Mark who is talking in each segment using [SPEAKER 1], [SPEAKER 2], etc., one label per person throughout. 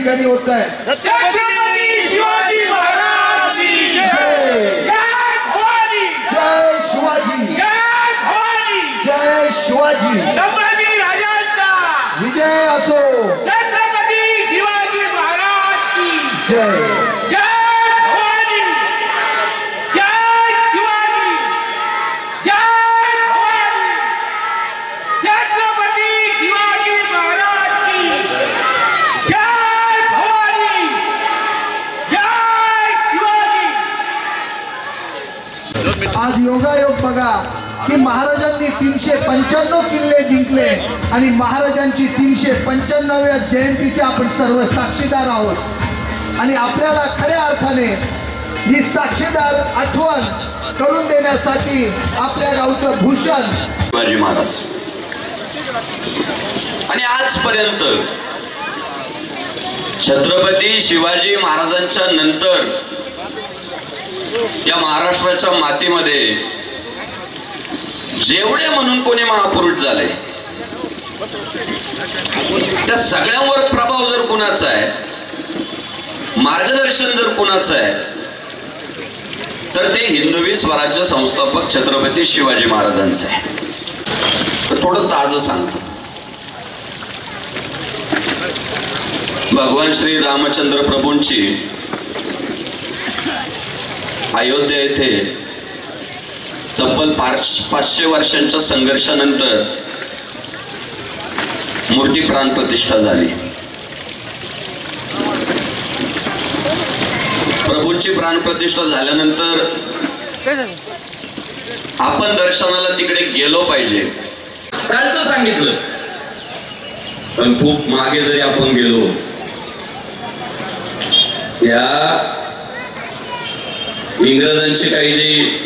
[SPEAKER 1] ठिकाणी होत आहे।
[SPEAKER 2] छत्रपती शिवाजी महाराज की जय। जय भवानी।
[SPEAKER 1] जय शिवाजी।
[SPEAKER 2] जय भवानी।
[SPEAKER 1] जय शिवाजी।
[SPEAKER 2] संभाजी राजांचा
[SPEAKER 1] विजय असो।
[SPEAKER 2] छत्रपती शिवाजी महाराज की
[SPEAKER 1] जय। आज योगायोग बघा की महाराजांनी 395 किल्ले जिंकले आणि महाराजांची 395व्या जयंतीचे आपण सर्व साक्षीदार आहोत आणि आपल्याला खऱ्या अर्थाने ही साक्षीदार आठवण करून देण्यासाठी आपल्या गावचं भूषण
[SPEAKER 3] शिवाजी महाराज आणि आजपर्यंत छत्रपती शिवाजी महाराजांच्या नंतर या महाराष्ट्राच्या मातीमध्ये जेवढे म्हणून कोणी महापुरुष झाले त्या सगळ्यांवर प्रभाव जर कुणाचा आहे, मार्गदर्शन जर कुणाचं आहे, तर ते हिंदवी स्वराज्य संस्थापक छत्रपती शिवाजी महाराजांचं आहे। तर थोडं ताजं सांगतो। भगवान श्री रामचंद्र प्रभूंची अयोध्या येथे तब्बल 500 वर्षांच्या संघर्षानंतर मूर्ती प्राण प्रतिष्ठा झाली। प्रभूंची प्राण प्रतिष्ठा झाल्यानंतर आपण दर्शनाला तिकडे गेलो पाहिजे। कालचं सांगितलं, पण खूप मागे जरी आपण गेलो, त्या इंग्रजांचे काही जे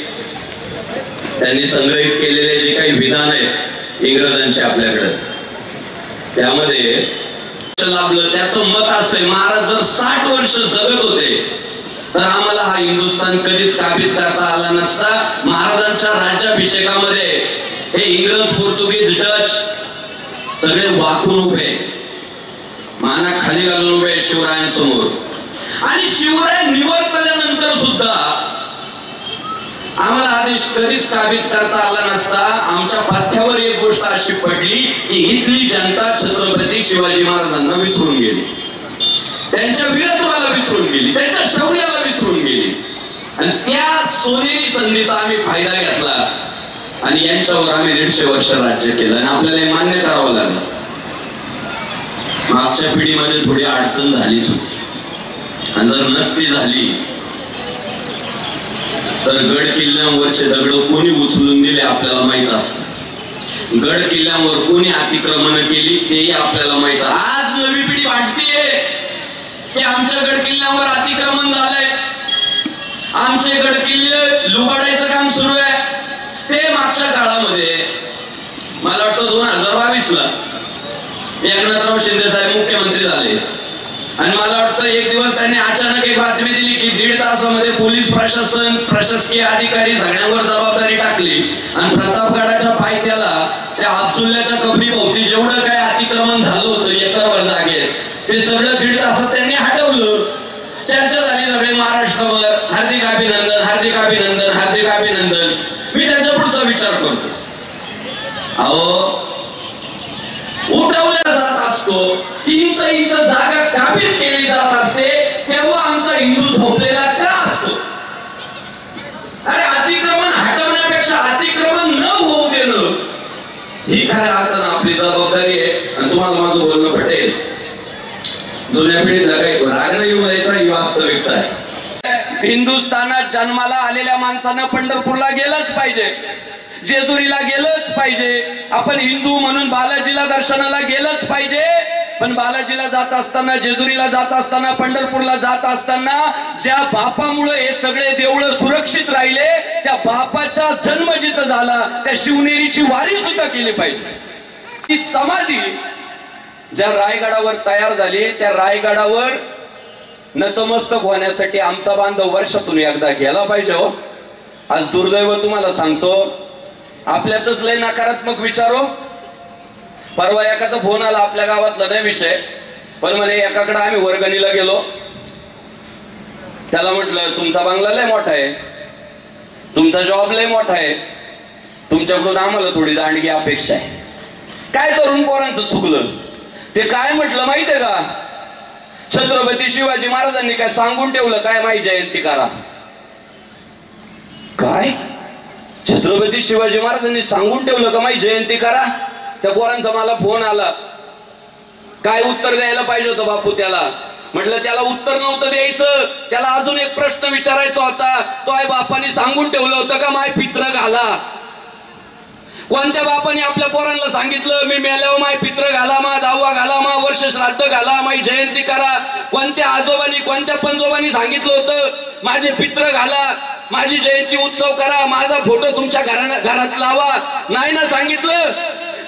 [SPEAKER 3] त्यांनी संग्रहित केलेले जे काही विधान आहेत इंग्रजांचे आपल्याकडे, त्यामध्ये लाभलं त्याचं मत असे, महाराज जर 60 वर्ष जगत होते तर आम्हाला हा हिंदुस्थान कधीच काबीज करता आला नसता। महाराजांच्या राज्याभिषेकामध्ये हे इंग्रज, पोर्तुगीज, डच सगळे वाकून उभे, माना खाली घालून उभे शिवरायांसमोर। आणि शिवराय निवर्तल्यानंतर सुद्धा आम्हाला हा देश कधीच काबीज करता आला नसता। आमच्या पाठ्यावर एक गोष्ट अशी पडली की इथली जनता छत्रपती शिवाजी महाराजांना विसरून गेली, त्यांच्या वीरत्वाला विसरून गेली, त्यांच्या शौर्याला विसरून गेली। आणि त्या सोनेरी संधीचा आम्ही फायदा घेतला आणि यांच्यावर आम्ही 150 वर्ष राज्य केलं आणि आपल्याला मान्य करावं लागलं। मागच्या पिढीमध्ये थोडी अडचण झालीच होती आणि जर नसती झाली तर गड किल्ल्यांवरचे दगड कोणी उचलून दिले आपल्याला माहित असतं, गड किल्ल्यांवर कोणी अतिक्रमण केली तेही आपल्याला माहित। आज नवी पिढी वाटतेय की आमच्या गड किल्ल्यांवर अतिक्रमण झालंय, आमचे गड किल्ले लुबाडायचं काम सुरू आहे। ते मागच्या काळामध्ये मला वाटतं 2022 ला एकनाथराव शिंदे साहेब मुख्यमंत्री झाले आणि मला वाटतं एक दिवस त्यांनी अचानक एक बातमी दिली की 1.5 तासामध्ये पोलीस प्रशासन, प्रशासकीय अधिकारी सगळ्यांवर जबाबदारी टाकली आणि प्रतापगडाच्या पायथ्याला त्या अब्दुल्ल्याच्या कबरी भोवती जेवढं काय अतिक्रमण झालं होतं एकरवर जागेत ते सगळं 1.5 तासात त्यांनी हटवलं। चर्चा झाली सगळे महाराष्ट्रावर, हार्दिक अभिनंदन, हार्दिक अभिनंदन, हार्दिक अभिनंदन। मी त्याच्या पुढचा विचार करतो, अहो उठवला जात असतो, इंच जागा काबीज केली जात असते, तेव्हा आमचा हिंदू झोपलेला का असतो? अरे अतिक्रमण हटवण्यापेक्षा अतिक्रमण न होऊ देणं ही खऱ्या अर्थानं आपली जबाबदारी आहे। आणि तुम्हाला माझं बोलणं पटेल, जुन्या पिढीला काही राग नाही येऊ द्यायचा, ही वास्तविकता आहे। हिंदुस्थानात जन्माला आलेल्या माणसानं पंढरपूरला गेलंच पाहिजे, जेजुरीला गेलंच पाहिजे, आपण हिंदू म्हणून बालाजीला दर्शनाला गेलंच पाहिजे। पण बालाजीला जात असताना, जेजुरीला जात असताना, पंढरपूरला जात असताना ज्या बापामुळे हे सगळे देवळं सुरक्षित राहिले, त्या बापाचा जन्म जिथं झाला त्या शिवनेरीची वारी सुद्धा केली पाहिजे। ती समाधी ज्या रायगडावर तयार झाली त्या रायगडावर नतमस्तक होण्यासाठी आमचा बांधव वर्षातून एकदा गेला पाहिजे हो। आज दुर्दैव तुम्हाला सांगतो, आपल्यातच लय नकारात्मक विचार हो। परवा एकाचा फोन आला आपल्या गावातला नाही विषय, पण म्हणे एकाकडे आम्ही वर्गणीला गेलो, त्याला म्हटलं तुमचा बंगला लय मोठा आहे, तुमचा जॉब लय मोठा आहे, तुमच्याकडून आम्हाला थोडी दांडगी अपेक्षा आहे. काय तरुण पोरांचं चुकलं? ते काय म्हटलं माहितीये का? छत्रपती शिवाजी महाराजांनी काय सांगून ठेवलं काय माझी जयंती करा. काय छत्रपती शिवाजी महाराजांनी सांगून ठेवलं का माझी जयंती करा? त्या पोरांचा मला फोन आला. काय उत्तर द्यायला पाहिजे होतं बापू त्याला? म्हटलं त्याला उत्तर नव्हतं द्यायचं, त्याला अजून एक प्रश्न विचारायचा होता. तो आहे बापाने सांगून ठेवलं होतं का माय पित्र घाला? कोणत्या बापाने आपल्या पोरांना सांगितलं मी मेल्यावर माय पित्र घाला, मा दावा घाला, मा वर्ष श्राद्ध घाला, माई जयंती करा? कोणत्या आजोबांनी कोणत्या पंजोबांनी सांगितलं होतं माझे पित्र घाला, माझी जयंती उत्सव करा, माझा फोटो तुमच्या घरात लावा? नाही ना सांगितलं.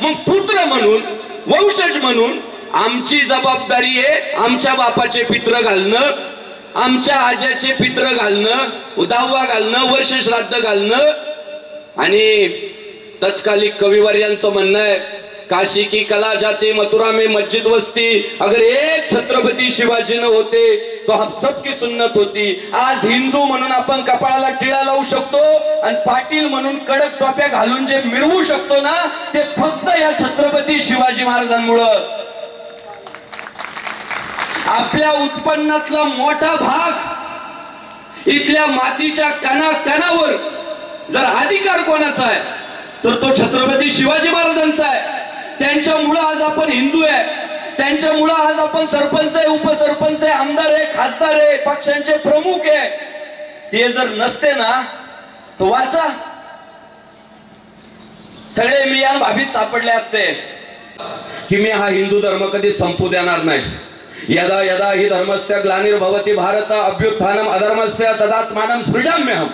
[SPEAKER 3] मग पुत्र म्हणून, वंशज म्हणून आमची जबाबदारी आहे आमच्या बापाचे पित्र घालणं, आमच्या आज्याचे पित्र घालणं, दावा घालणं, वर्ष श्राद्ध घालणं. आणि तत्कालिक कविवर्यांचं म्हणणं आहे, काशी की कला जाते मथुरा में मस्जिद वस्ती, अगर एक छत्रपती शिवाजी न होते तो हम सबकी सुन्नत होती. आज हिंदू म्हणून आपण कपाळाला टिळा लावू शकतो आणि पाटील म्हणून कडक टोप्या घालून जे मिरवू शकतो ना, ते फक्त या छत्रपती शिवाजी महाराजांमुळं. आपल्या उत्पन्नातला मोठा भाग इथल्या मातीच्या कणाकणावर जर अधिकार कोणाचा आहे तर तो छत्रपती शिवाजी महाराजांचा आहे. त्यांच्यामुळं आज आपण हिंदू आहे, त्यांच्यामुळं आज आपण सरपंच आहे, उपसरपंच आहे, आमदार आहे, खासदार आहे, पक्षांचे प्रमुख आहे. ते जर नसते ना तर वाचा सगळे मियान भाभीत सापडले असते की मी हा हिंदू धर्म कधी संपू देणार नाही. यदा यदा हि धर्मस्य ग्लानिर्भवति भारत अभ्युत्थानम अधर्मस्य तदात्मानं सृजाम्यहम्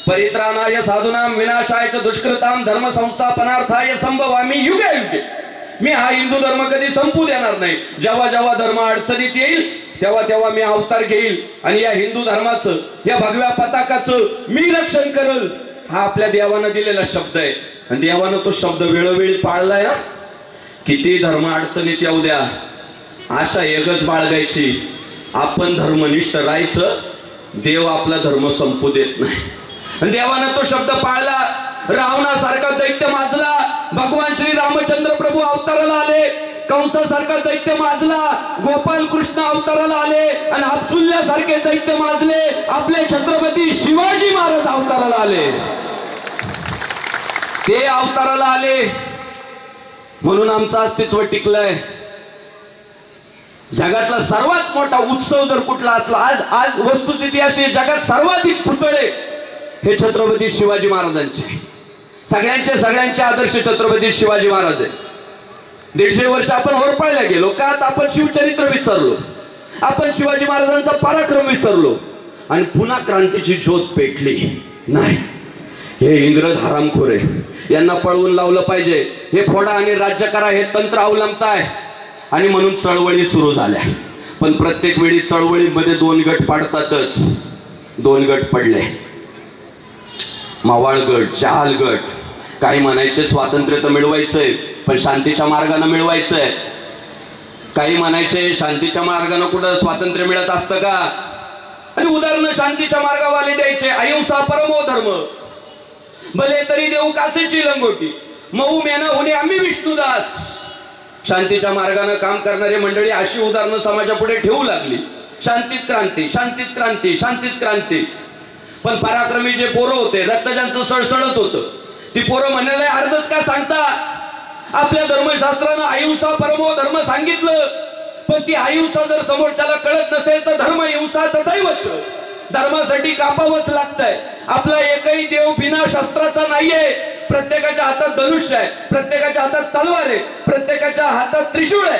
[SPEAKER 3] परित्राणाय साधूनां विनाशाय च दुष्कृतां धर्म संस्थापनार्थाय संभवामि युगे युगे. मी हा हिंदू धर्म कधी संपू देणार नाही. जेव्हा जेव्हा धर्म अडचणीत येईल तेव्हा तेव्हा मी अवतार घेईल आणि या हिंदू धर्माचं, या भगव्या पताकाचं मी रक्षण करल. हा आपल्या देवानं दिलेला शब्द आहे आणि देवानं तो शब्द वेळोवेळी पाळलाय. किती धर्म अडचणीत येऊ द्या, आशा एकच बाळगायची, आपण धर्मनिष्ठ राहायचं. देव आपला धर्म संपू देत नाही. देवानं तो शब्द पाळला. रावणासारखा दैत्य माजला, भगवान श्री रामचंद्र प्रभू अवताराला आले. कंसासारखा दैत्य माजला, गोपाल कृष्ण अवताराला आले. आणि अब्दुल्ल्यासारखे दैत्य माजले, आपले छत्रपती शिवाजी महाराज अवताराला आले. ते अवताराला आले म्हणून आमचं अस्तित्व टिकलंय. जगातला सर्वात मोठा उत्सव जर कुठला असला, आज वस्तुस्थिती अशी, जगात सर्वाधिक पुतळे हे छत्रपती शिवाजी महाराजांचे. सगळ्यांचे आदर्श छत्रपती शिवाजी महाराज आहे. 150 वर्ष आपण होरपळल्या गेलो का? आपण शिवचरित्र विसरलो, आपण शिवाजी महाराजांचा पराक्रम विसरलो आणि पुन्हा क्रांतीची ज्योत पेटली नाही. हे इंग्रज हरामखोरे, यांना पळवून लावलं पाहिजे. हे फोडा आणि राज्य करा हे तंत्र अवलंबताय आणि म्हणून चळवळी सुरू झाल्या. पण प्रत्येक वेळी चळवळीमध्ये 2 गट पाडतातच. 2 गट पडले, मावळ गट, जहाल गट. काही म्हणायचे स्वातंत्र्य तर मिळवायचंय पण शांतीच्या मार्गाने मिळवायचंय. काही म्हणायचे शांतीच्या मार्गाने कुठं स्वातंत्र्य मिळत असतं का? आणि उदाहरण शांतीच्या मार्गावाले द्यायचे, अहिंसा परमो धर्म, भले तरी देऊ कासेची लंगोटी, मऊ मेना होणे आम्ही विष्णुदास. शांतीच्या मार्गाने काम करणारी मंडळी अशी उदाहरणं समाजापुढे ठेवू लागली. शांतीत क्रांती, शांतीत क्रांती, शांतीत क्रांती. पण पराक्रमी जे पोरं होते, रक्त ज्यांचं सळसळत होतं, ती पोरं म्हणाले अर्धच का सांगता? आपल्या धर्मशास्त्रानं अहिंसा परमो धर्म सांगितलं, पण ती अहिंसा जर समोरच्याला कळत नसेल तर धर्म हिंसा तथैवच. धर्मासाठी कापावंच लागतंय. आपला एकही देव बिना शस्त्राचा नाहीये. प्रत्येकाच्या हातात धनुष्य आहे, प्रत्येकाच्या हातात तलवार आहे, प्रत्येकाच्या हातात त्रिशूळ आहे.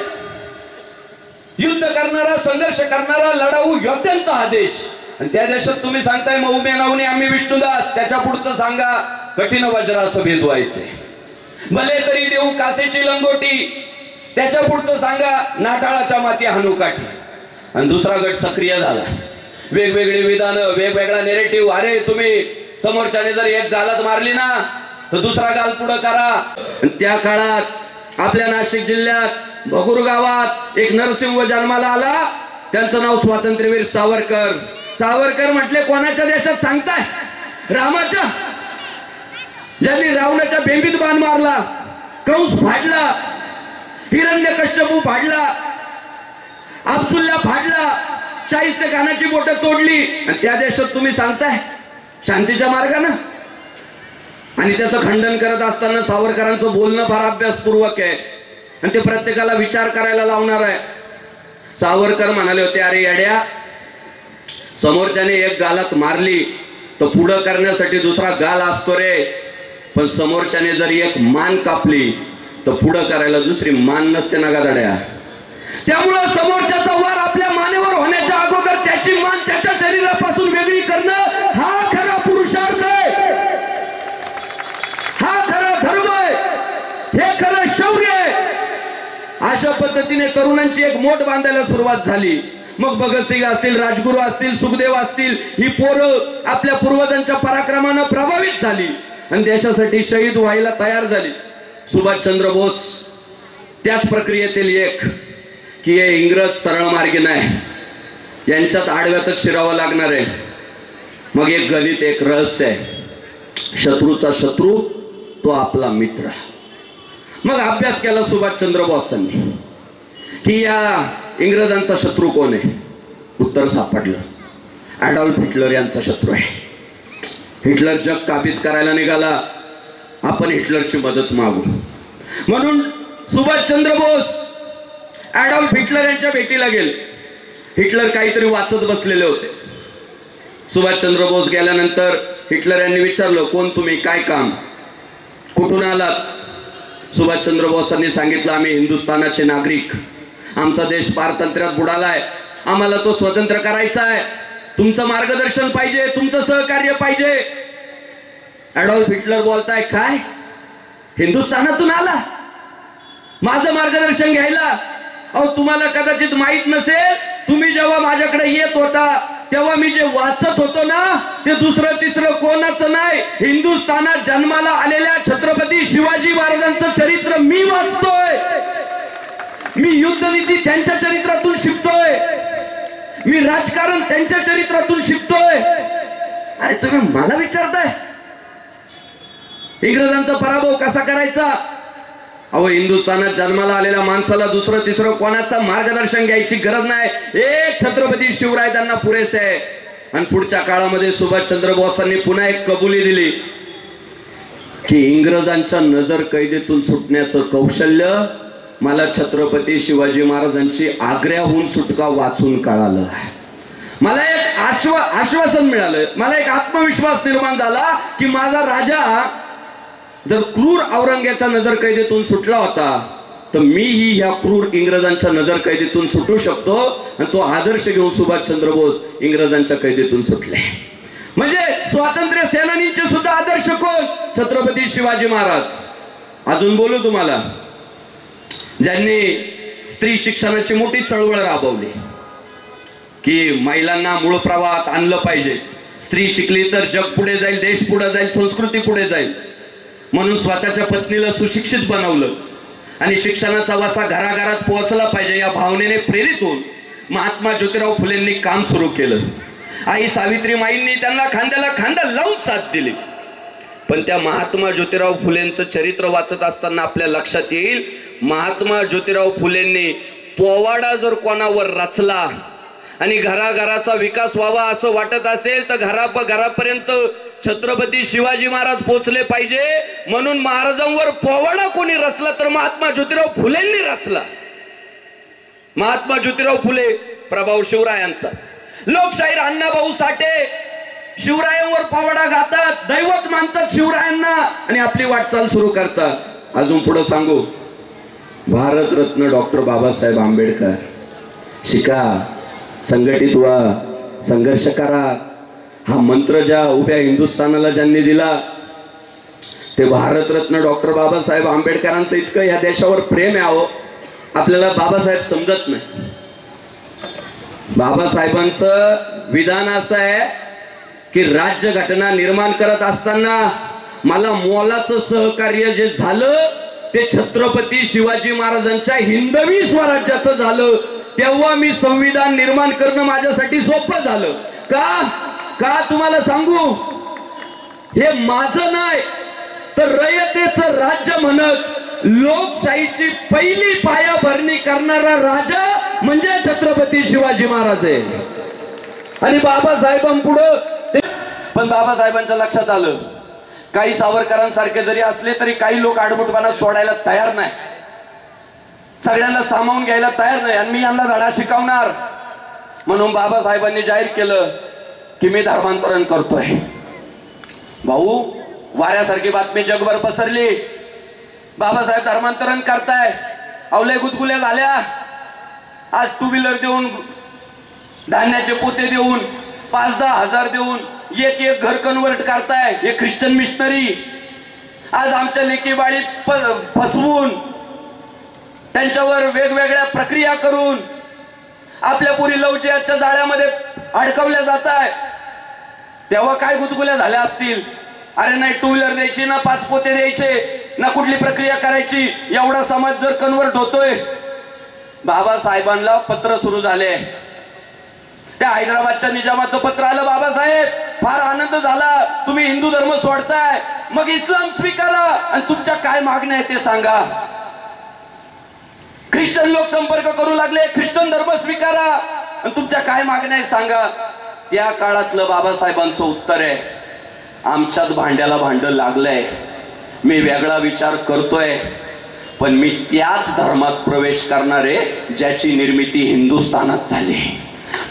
[SPEAKER 3] युद्ध करणारा, संघर्ष करणारा लढाऊ योद्ध्यांचा आदेश. आणि त्या देशात तुम्ही सांगताय मऊ मेनावणे आम्ही विष्णुदास, त्याच्या पुढचं सांगा कठीण वज्रास भेदवायचे, भले तरी देऊ कासेची लंगोटी, त्याच्या पुढचं सांगा नाटाळाच्या माती हाणू काठी. आणि दुसरा गट सक्रिय झाला. वेगवेगळी विधानं, वेगवेगळा नेरेटिव्ह. अरे तुम्ही समोरच्याने जर एक गालत मारली ना तर दुसरा गाल पुढं करा. त्या काळात आपल्या नाशिक जिल्ह्यात भगूर गावात एक नरसिंह जन्माला आला. त्यांचं नाव स्वातंत्र्यवीर सावरकर. सावरकर म्हटले कोणाच्या देशात सांगताय? रामाच्या. ज्यांनी रावणाच्या बेंबीत बाण मारला, कंस फाडला, हिरण्यकश्यपू फाडला, अब्दुल्ला फाडला, 40 कानाची बोटं तोडली, आणि त्या देशात तुम्ही सांगताय शांतीच्या मार्गानं? आणि त्याचं खंडन करत असताना सावरकरांचं बोलणं फार अभ्यासपूर्वक आहे आणि ते प्रत्येकाला विचार करायला लावणार आहे. सावरकर म्हणाले होते, अरे येड्या, समोरच्याने एक गालात मारली तर पुढं करण्यासाठी दुसरा गाल असतो रे, पण समोरच्याने जर एक मान कापली तर पुढं करायला दुसरी मान नसते ना गाड्या. त्यामुळं समोरच्याचा वार आपल्या मानेवर होण्याच्या अगोदर त्याची मान त्याच्या शरीरापासून वेगळी करणं हा खरा पुरुषार्थ आहे, हा खरा धर्म आहे, हे खरं शौर्य आहे. अशा पद्धतीने तरुणांची एक मोठ बांधायला सुरुवात झाली. मग भगतसिंग असतील, राजगुरू असतील, सुखदेव असतील, ही पोरं आपल्या पूर्वजांच्या पराक्रमानं प्रभावित झाली आणि देशासाठी शहीद व्हायला तयार झाली. सुभाषचंद्र बोस त्याच प्रक्रियेतील एक, की हे इंग्रज सरळ मार्गी नाही, यांच्यात आडव्यातच शिरावं लागणार आहे. मग एक गणित, एक रहस्य आहे, शत्रूचा शत्रू तो आपला मित्र. मग अभ्यास केला सुभाषचंद्र बोसांनी की या इंग्रजांचा शत्रू कोण आहे. उत्तर सापडलं, ॲडॉल्फ हिटलर यांचा शत्रू आहे. हिटलर जग काबीज करायला निघाला, आपण हिटलरची मदत मागू. म्हणून सुभाषचंद्र बोस ॲडॉल्फ हिटलर यांच्या भेटीला गेले. हिटलर काहीतरी वाचत बसलेले होते. सुभाषचंद्र बोस गेल्यानंतर हिटलर यांनी विचारलं, कोण तुम्ही, काय काम, कुठून आलात? सुभाषचंद्र बोसांनी सांगितलं, आम्ही हिंदुस्थानाचे नागरिक, आमचा देश पारतंत्र्यात बुडालाय, आम्हाला तो स्वतंत्र करायचा आहे, तुमचं मार्गदर्शन पाहिजे, तुमचं सहकार्य पाहिजे. ॲडॉल्फ हिटलर बोलताय, काय हिंदुस्थानातून आला माझं मार्गदर्शन घ्यायला? अहो तुम्हाला कदाचित माहित नसेल, तुम्ही जेव्हा माझ्याकडे येत होता तेव्हा मी जे वाचत होतो ना ते दुसरं तिसरं कोणाचं नाही, हिंदुस्थानात जन्माला आलेल्या छत्रपती शिवाजी महाराजांचं चरित्र मी वाचतोय. मी युद्धनीती त्यांच्या चरित्रातून शिकतोय, मी राजकारण त्यांच्या चरित्रातून शिकतोय. अरे तुम्ही मला विचारताय इंग्रजांचा पराभव कसा करायचा? अहो हिंदुस्थानात जन्माला आलेल्या माणसाला दुसरं तिसरं कोणाचं मार्गदर्शन घ्यायची गरज नाही, एक छत्रपती शिवराय त्यांना पुरेसे आहे. आणि पुढच्या काळामध्ये सुभाषचंद्र बोसांनी पुन्हा एक कबुली दिली की इंग्रजांच्या नजर कैदेतून सुटण्याचं कौशल्य मला छत्रपती शिवाजी महाराजांची आग्र्याहून सुटका वाचून कळालं. मला एक आश्वासन मिळालं, मला एक आत्मविश्वास निर्माण झाला की माझा राजा जर क्रूर औरंग्याच्या नजर कैदेतून सुटला होता तर मीही ह्या क्रूर इंग्रजांच्या नजर कैदेतून सुटू शकतो. आणि तो आदर्श घेऊन सुभाषचंद्र बोस इंग्रजांच्या कैदेतून सुटले. म्हणजे स्वातंत्र्य सेनानींचे सुद्धा आदर्श कोण? छत्रपती शिवाजी महाराज. अजून बोलू तुम्हाला, ज्यांनी स्त्री शिक्षणाची मोठी चळवळ राबवली की महिलांना मूळ प्रवाहात आणलं पाहिजे, स्त्री शिकली तर जग पुढे जाईल, देश पुढे जाईल, संस्कृती पुढे जाईल. म्हणून स्वतःच्या पत्नीला सुशिक्षित बनवलं आणि शिक्षणाचा वासा घराघरात पोहोचला पाहिजे या भावनेने प्रेरित होऊन महात्मा ज्योतिराव फुलेंनी काम सुरू केलं. आई सावित्रीमाईंनी त्यांना खांद्याला खांदा लावून साथ दिली. पण त्या महात्मा ज्योतिराव फुलेंचं चरित्र वाचत असताना आपल्या लक्षात येईल, महात्मा ज्योतिराव फुलेंनी पोवाडा जर कोणावर रचला आणि घराघराचा विकास व्हावा असं वाटत असेल तर घरापर्यंत छत्रपती शिवाजी महाराज पोहोचले पाहिजे, म्हणून महाराजांवर पोवाडा कोणी रचला तर महात्मा ज्योतिराव फुलेंनी रचला. महात्मा ज्योतिराव फुले प्रभाव शिवरायांचा, लोकशाहीर अण्णाभाऊ साठे शिवरायांवर पोवाडा गातात, दैवत मानतात शिवरायांना आणि आपली वाटचाल सुरू करतात. अजून पुढे सांगू, भारतरत्न डॉक्टर बाबासाहेब आंबेडकर, शिका, संघटित व्हा, संघर्ष करा, हा मंत्र ज्या उभ्या हिंदुस्थानाला ज्यांनी दिला ते भारतरत्न डॉक्टर बाबासाहेब आंबेडकरांचं इतकं या देशावर प्रेम आहे. आपल्याला बाबासाहेब समजत नाही. बाबासाहेबांचं विधान असं आहे की राज्यघटना निर्माण करत असताना मला मोलाचं सहकार्य जे झालं ते छत्रपती शिवाजी महाराजांच्या हिंदवी स्वराज्याचं झालं. तेव्हा मी संविधान निर्माण करणं माझ्यासाठी सोपं झालं. का तुम्हाला सांगू, हे माझं नाही तर रयतेचं राज्य म्हणत लोकशाहीची पहिली पायाभरणी करणारा राजा म्हणजे छत्रपती शिवाजी महाराज आहे. आणि बाबासाहेबांपुढं पण बाबासाहेबांच्या लक्षात आलं काही सावरकरांसारखे जरी असले तरी काही लोक आडमुठपणा सोडायला तयार नाही, सगळ्यांना सामावून घ्यायला तयार नाही, आणि मी यांना धडा शिकवणार. म्हणून बाबासाहेबांनी जाहीर केलं की मी धर्मांतरण करतोय. भाऊ, वाऱ्यासारखी बातमी जगभर पसरली, बाबासाहेब धर्मांतरण करताय. अवलय गुदगुल्या झाल्या. आज टू व्हीलर देऊन, धान्याचे पोते देऊन, 5-10 हजार देऊन एक घर कन्वर्ट करताय हे ख्रिश्चन मिशनरी. आज आमच्या लेकी बाळीत फसवून त्यांच्यावर वेगवेगळ्या प्रक्रिया करून आपल्या पुरी लवचियाच्या जाळ्यामध्ये अडकवल्या जात आहे. तेव्हा काय गुदगुल्या झाल्या असतील. अरे नाही टू व्हीलर द्यायची ना 5 पोते द्यायचे ना कुठली प्रक्रिया करायची, एवढा समाज जर कन्वर्ट होतोय. बाबासाहेबांना पत्र सुरू झाले. त्या हैदराबादच्या निजामाचं पत्र आलं, बाबासाहेब फार आनंद झाला, तुम्ही हिंदू धर्म सोडताय, मग इस्लाम स्वीकारा आणि तुमच्या काय मागण्या आहे ते सांगा. ख्रिश्चन लोक संपर्क करू लागले, ख्रिश्चन धर्म स्वीकारा आणि तुमच्या काय मागण्या आहेत सांगा. त्या काळातलं बाबासाहेबांचं उत्तर आहे, आमच्यात भांड्याला भांड लागलंय, मी वेगळा विचार करतोय, पण मी त्याच धर्मात प्रवेश करणारे ज्याची निर्मिती हिंदुस्थानात झाली.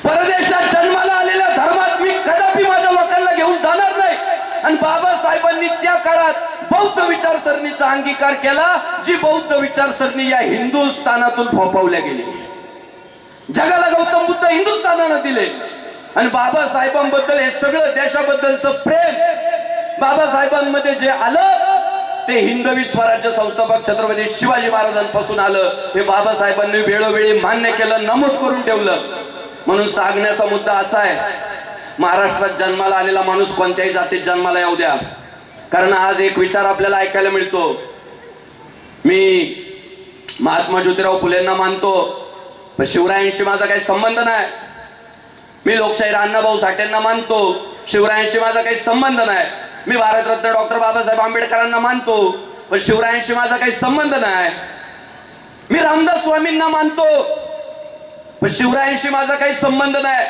[SPEAKER 3] परदेशात जन्माला आलेल्या धर्मात मी कदापि माझ्या लोकांना घेऊन जाणार नाही. आणि बाबासाहेबांनी त्या काळात बौद्ध विचारसरणीचा अंगीकार केला, जी बौद्ध विचारसरणी या हिंदुस्थानातून फोफावल्या गेली. जगाला गौतम बुद्ध हिंदुस्थानानं दिले. आणि बाबासाहेबांबद्दल हे सगळं देशाबद्दलचं प्रेम बाबासाहेबांमध्ये जे आलं ते हिंदवी स्वराज्य संस्थापक छत्रपती शिवाजी महाराजांपासून आलं. हे बाबासाहेबांनी वेळोवेळी मान्य केलं, नमूद करून ठेवलं. म्हणून सांगण्याचा मुद्दा असा आहे, महाराष्ट्रात जन्माला आलेला माणूस कोणत्याही जातीत जन्माला येऊ द्या, कारण आज एक विचार आपल्याला ऐकायला मिळतो, मी महात्मा ज्योतिराव फुलेंना मानतो पण शिवरायांशी माझा काही संबंध नाही. मी लोकशाहीर अण्णाभाऊ साठेंना मानतो, शिवरायांशी माझा काही संबंध नाही. मी भारतरत्न डॉक्टर बाबासाहेब आंबेडकरांना मानतो पण शिवरायांशी माझा काही संबंध नाही. मी रामदास स्वामींना मानतो पण शिवरायांशी माझा काही संबंध नाही.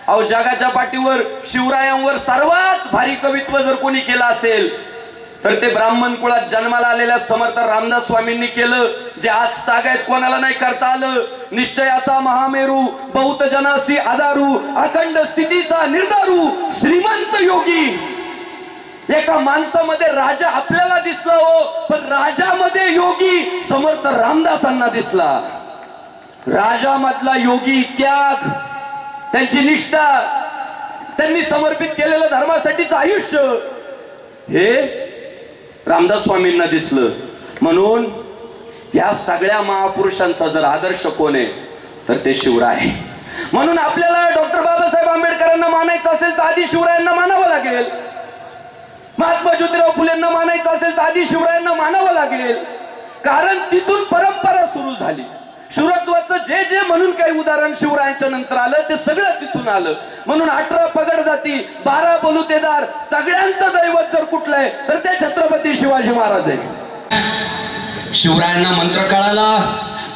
[SPEAKER 3] अहो, जगाच्या पाठीवर शिवरायांवर सर्वात भारी कवित्व जर कोणी केलं असेल तर ते ब्राह्मण कुळात जन्माला आलेल्या समर्थ रामदास स्वामींनी केलं, जे आज तागायत कोणाला नाही करता आलं. निश्चयाचा महामेरू, बहुत जनासी आधारू, अखंड स्थितीचा निर्धारू, श्रीमंत योगी. एका माणसामध्ये राजा आपल्याला दिसला हो, पण राजामध्ये योगी समर्थ रामदासांना दिसला. राजामधला योगी त्याग, त्यांची निष्ठा, त्यांनी समर्पित केलेलं धर्मासाठीचं आयुष्य हे रामदास स्वामींना दिसलं. म्हणून या सगळ्या महापुरुषांचा जर आदर्श कोण आहे तर ते शिवराय आहे. म्हणून आपल्याला डॉक्टर बाबासाहेब आंबेडकरांना मानायचं असेल तर आधी शिवरायांना मानावं लागेल. महात्मा ज्योतिराव फुलेंना मानायचं असेल तर आधी शिवरायांना मानावं लागेल. कारण तिथून परंपरा सुरू झाली. शूरत्वाचं जे जे म्हणून काही उदाहरण शिवरायांच्या नंतर आलं ते सगळं तिथून आलं. म्हणून 18 पगड जाती, 12 बलुतेदार, सगळ्यांचं दैवत जर कुठलं आहे तर ते छत्रपती शिवाजी महाराज आहे.
[SPEAKER 4] शिवरायांना मंत्र कळाला,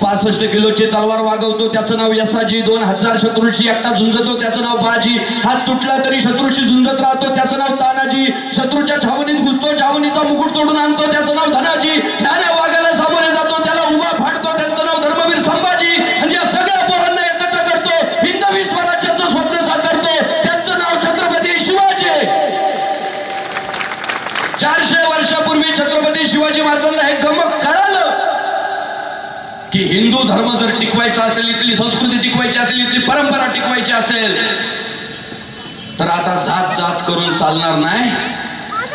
[SPEAKER 4] 65 किलोची तलवार वागवतो त्याचं नाव यसाजी, 2000 शत्रूशी एकटा झुंजतो त्याचं नाव बाजी, हात तुटला तरी शत्रूशी झुंजत राहतो त्याचं नाव तानाजी, शत्रूच्या छावणीत घुसतो, छावणीचा मुकुट तोडून आणतो त्याचं नाव धनाजी, डाण्या वाघाला सामोरे जातो त्याला उभा फाडतो त्याचं नाव धर्मवीर संभाजी. आणि या सगळ्या पोरांना एकत्र करतो, हिंदवी स्वराज्याचं स्वप्न साकारतो त्याचं नाव छत्रपती शिवाजी. 400 वर्षापूर्वी छत्रपती शिवाजी महाराजांना हे गमक कळालं की हिंदू धर्म जर टिकवायचा असेल, इथली संस्कृती टिकवायची असेल, इथली परंपरा टिकवायची असेल तर आता जात जात करून चालणार नाही.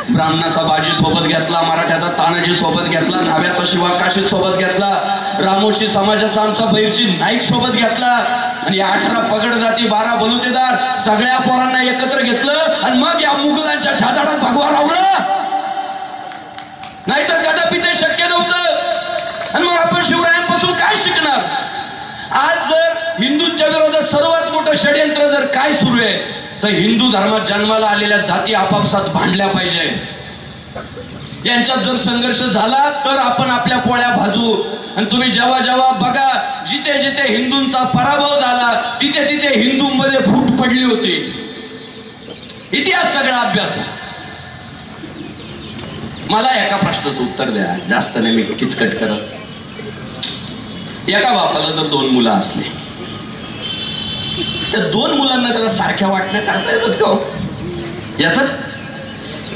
[SPEAKER 4] ब्राह्मणाचा बाजी सोबत घेतला, मराठ्याचा तानाजी सोबत घेतला, न्हाव्याचा शिवा काशीद सोबत घेतला, रामोशी समाजाचा आमचा बैरची नाईक सोबत घेतला आणि 18 पगड जाती, 12 बलुतेदार सगळ्या पोरांना एकत्र घेतलं आणि मग या मुघलांच्या छाताडात भगवा लावला. नाहीतर कदापि ते शक्य नव्हतं. आणि मग आपण शिवरायांपासून काय शिकणार? आज जर हिंदूंच्या विरोधात सर्वात मोठं षडयंत्र जर काय सुरू आहे तर हिंदू धर्मात जन्माला आलेल्या जाती आपापसात भांडल्या पाहिजे. यांच्यात जर संघर्ष झाला तर आपण आपल्या पोळ्या भाजू. आणि तुम्ही जेव्हा जेव्हा बघा जिथे जिथे हिंदूंचा पराभव झाला तिथे तिथे हिंदूंमध्ये फूट पडली होती. इतिहास सगळा अभ्यास आहे. मला एका प्रश्नाचं उत्तर द्या, जास्त नाही मी किचकट करत. एका बापाला जर 2 मुलं असले तर 2 मुलांना त्याला सारख्या वाटण्या करता येतात का? येतात.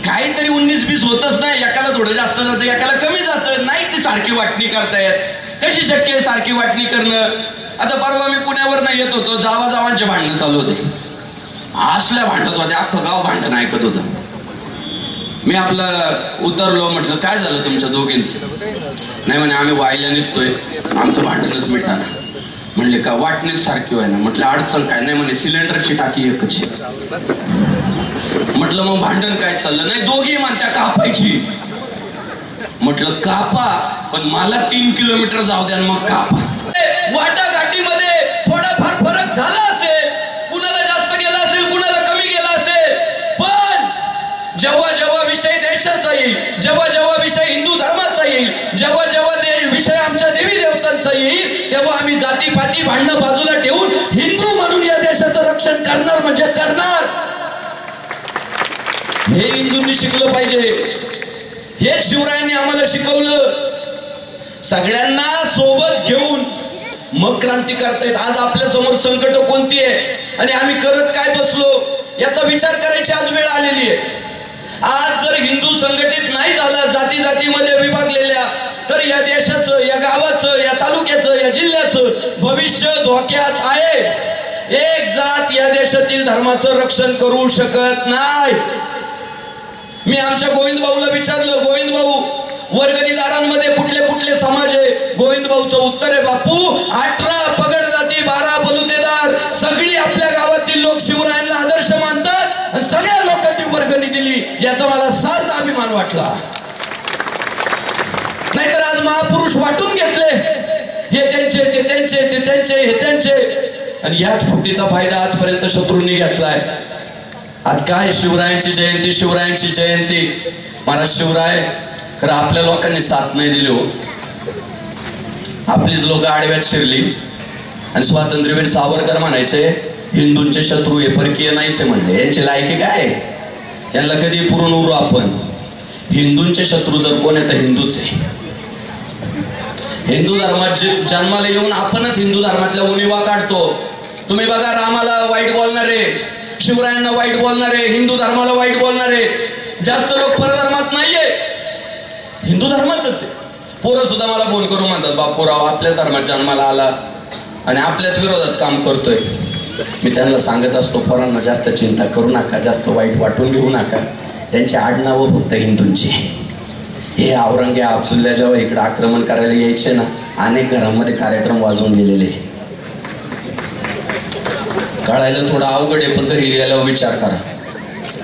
[SPEAKER 4] काहीतरी 19-20 होतच नाही. एकाला थोडं जास्त जातं, एकाला कमी जातं. नाही ती सारखी वाटणी करतायत. कशी शक्य आहे सारखी वाटणी करणं? आता परवा मी पुण्यावर नाही येत होतो, जावांचे भांडणं चालू होते. असल्या भांडत होते, अख्खं गाव भांडण ऐकत होतं. मी आपलं उतरलो, म्हटलं काय झालं तुमच्या दोघींचं? नाही म्हणे आम्ही वायला निघतोय, आमचं भांडणच मिटाना. म्हणले का वाटणीच सारखी व्हाय ना? म्हटलं अडचण काय? नाही म्हणे सिलेंडरची टाकी एकच. म्हटलं मग भांडण काय चाललं? नाही दोघी म्हणत्या कापायची. म्हटलं कापा पण मला 3 किलोमीटर जाऊ द्या मग कापा. वाटाघाटीमध्ये थोडाफार फरक झाला असेल, कुणाला जास्त गेला असेल, कुणाला कमी गेला असेल, पण जेव्हा जेव्हा विषय देशाचा येईल, जेव्हा जेव्हा विषय हिंदू धर्माचा येईल, जेव्हा जेव्हा विषय आमच्या देवी देवतांचा येईल, तेव्हा आम्ही जातीपाती भांडणं बाजूला ठेवून हिंदू म्हणून या देशाचं रक्षण करणार म्हणजे करणार. हे हिंदूंनी शिकलं पाहिजे. हेच शिवरायांनी आम्हाला शिकवलं. सगळ्यांना सोबत घेऊन मग क्रांती करतायत. आज आपल्या समोर संकट कोणती आहे आणि आम्ही करत काय बसलो याचा विचार करायची आज वेळ आलेली आहे. आज जर हिंदू संघटित नाही झाला, जाती जातीमध्ये विभागलेल्या, तर या देशाचं, या गावाचं, या तालुक्याचं, या जिल्ह्याचं भविष्य धोक्यात आहे. एक जात या देशातील धर्माचं रक्षण करू शकत नाही. मी आमच्या गोविंद भाऊला विचारलं, गोविंद भाऊ वर्गणीदारांमध्ये कुठले कुठले समाज आहे? गोविंद भाऊचं उत्तर आहे, बापू 18 पगड जाती, 12 बलुतेदार, सगळी आपल्या गावातील लोक शिवरायांना आदर्श मानतात आणि सगळ्या लोकांनी वर्गणी दिली. याचा मला सार्थ अभिमान वाटला. नाहीतर आज महापुरुष वाटून घेतले, हे त्यांचे, ते त्यांचे, ते त्यांचे, हे त्यांचे, आणि याच फुटीचा फायदा आजपर्यंत शत्रूंनी घेतलाय. आज काय शिवरायांची जयंती, शिवरायांची जयंती. महाराज शिवराय खरं आपल्या लोकांनी साथ नाही दिली हो. आपलीच लोक आडव्यात शिरली आणि स्वातंत्र्यवीर सावरकर म्हणायचे हिंदूंचे शत्रू हे परकीय नाहीचे म्हणले. यांची लायकी काय? यांना कधी पुरून उरू आपण. हिंदूंचे शत्रू जर कोण आहे तर हिंदूच आहे. हिंदू धर्मात जन्माला येऊन आपणच हिंदू धर्मातल्या उणिवा काढतो. तुम्ही बघा रामाला वाईट बोलणारे, शिवरायांना वाईट बोलणारे, हिंदू धर्माला वाईट बोलणारे जास्त लोक परधर्मात नाहीये, हिंदू धर्मातच आहे. पोरं सुद्धा मला फोन करून म्हणतात बापूराव आपल्याच धर्मात जन्माला आला आणि आपल्याच विरोधात काम करतोय. मी त्यांना सांगत असतो पोरांना जास्त चिंता करू नका, जास्त वाईट वाटून घेऊ नका. त्यांची आडनावं फक्त हिंदूंची. हे औरंगजेब अफजुल्ला जेव्हा इकडे आक्रमण करायला यायचे ना, अनेक घरांमध्ये कार्यक्रम वाजून गेलेले. कळायला थोडं अवघड आहे पण घरी गेल्यावर विचार करा.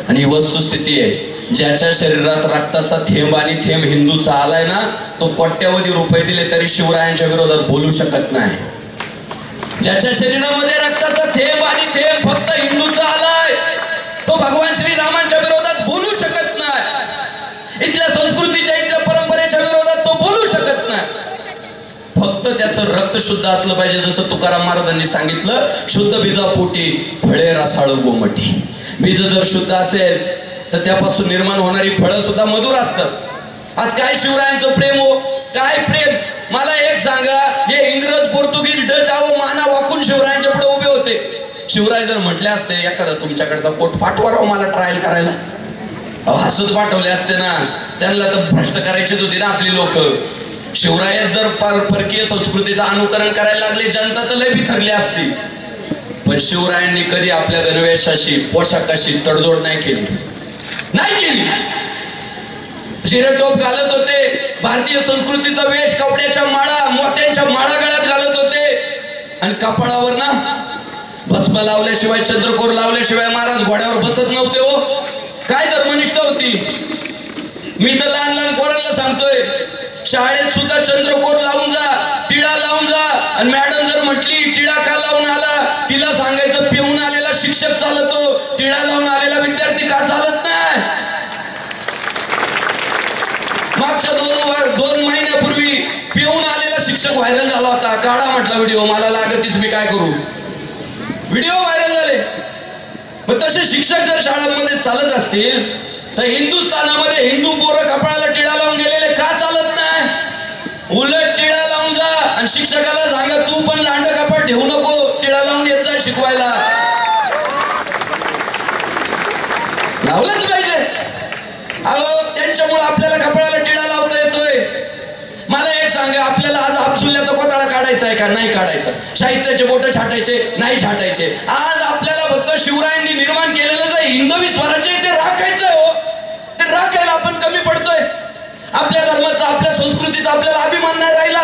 [SPEAKER 4] आणि ही वस्तुस्थिती आहे. ज्याच्या शरीरात रक्ताचा थेंब आणि थेंब हिंदूचा आलाय ना, तो कोट्यावधी रुपये दिले तरी शिवरायांच्या विरोधात बोलू शकत नाही. ज्याच्या शरीरामध्ये रक्ताचा थेंब आणि थेंब फक्त हिंदूचा आलाय, तो भगवान श्रीरामांच्या विरोधात बोलू शकत नाही. इथल्या संस्कृतीच्या, इथल्या परंपरेच्या विरोधात तो बोलू शकत नाही. फक्त त्याचं रक्त शुद्ध असलं पाहिजे. जसं तुकाराम महाराजांनी सांगितलं, शुद्ध बीजापोटी फळे रसाळ गोमटी. बीज जर शुद्ध असेल तर त्यापासून निर्माण होणारी फळं सुद्धा मधुर असतात. आज काय शिवरायांचं प्रेम हो, काय प्रेम. मला एक सांगा, हे इंग्रज, पोर्तुगीज, डच आव माना वाकून शिवरायांच्या पुढे उभे होते. शिवराय जर म्हटले असते एखादा तुमच्याकडचा कोट पाठवा राव मला ट्रायल करायला, हसत पाठवले असते ना. त्यांना तर भ्रष्ट करायचीच होती ना आपली लोक. शिवरायात जर परकीय संस्कृतीचं अनुकरण करायला लागले, जनता तर लय बिथरली असती. पण शिवरायांनी कधी आपल्या गणवेशाशी, पोशाखाशी तडजोड नाही केली, नाही केली. जिरेटोप घालत होते, भारतीय संस्कृतीचा वेश, कवड्याच्या माळा, मोत्यांच्या माळा गळ्यात घालत होते आणि कपाळावर ना भस्म लावल्याशिवाय, चंद्रकोर लावल्याशिवाय महाराज घोड्यावर बसत नव्हते हो. काय धर्मनिष्ठा होती. मी तर लहान लहान पोरांना सांगतोय, शाळेत सुद्धा चंद्रकोर लावून आणि मॅडम जर म्हटली टिळा का लावून आला, तिला सांगायचं पिऊन आलेला शिक्षक चालतो, टिळा लावून आलेला विद्यार्थी का चालत नाही. मागच्या 2 महिन्यापूर्वी पिऊन आलेला शिक्षक व्हायरल झाला होता. काढा म्हटला व्हिडिओ, मला लागतीच मी काय करू. व्हिडिओ व्हायरल झाले. मग तसे शिक्षक जर शाळांमध्ये चालत असतील तर हिंदुस्थानामध्ये हिंदू पोरं कपाळाला टिळा लावून गेलेले का चालत नाही. उलट टिळा लावून जा आणि शिक्षकाला सांगा तू पण लांड कपाळ ठेवू नको, टिळा लावून येत जा शिकवायला. लावलंच पाहिजे. अहो त्यांच्यामुळे आपल्याला कपाळाला टिळा लावता येतोय. मला एक सांगा, आपल्याला आज अब्सुल्याचा कोताळा काढायचा आहे का नाही काढायचा. शाहिस्त्याचे बोट छाटायचे नाही छाटायचे. आज आपल्याला फक्त शिवरायांनी निर्माण केलेलं जे हिंदवी स्वराज्य ते राखायचं आहे. हो, ते राखायला आपण कमी पडतोय. आपल्या धर्माचा आपल्या संस्कृतीचा आपल्याला अभिमान नाही राहिला.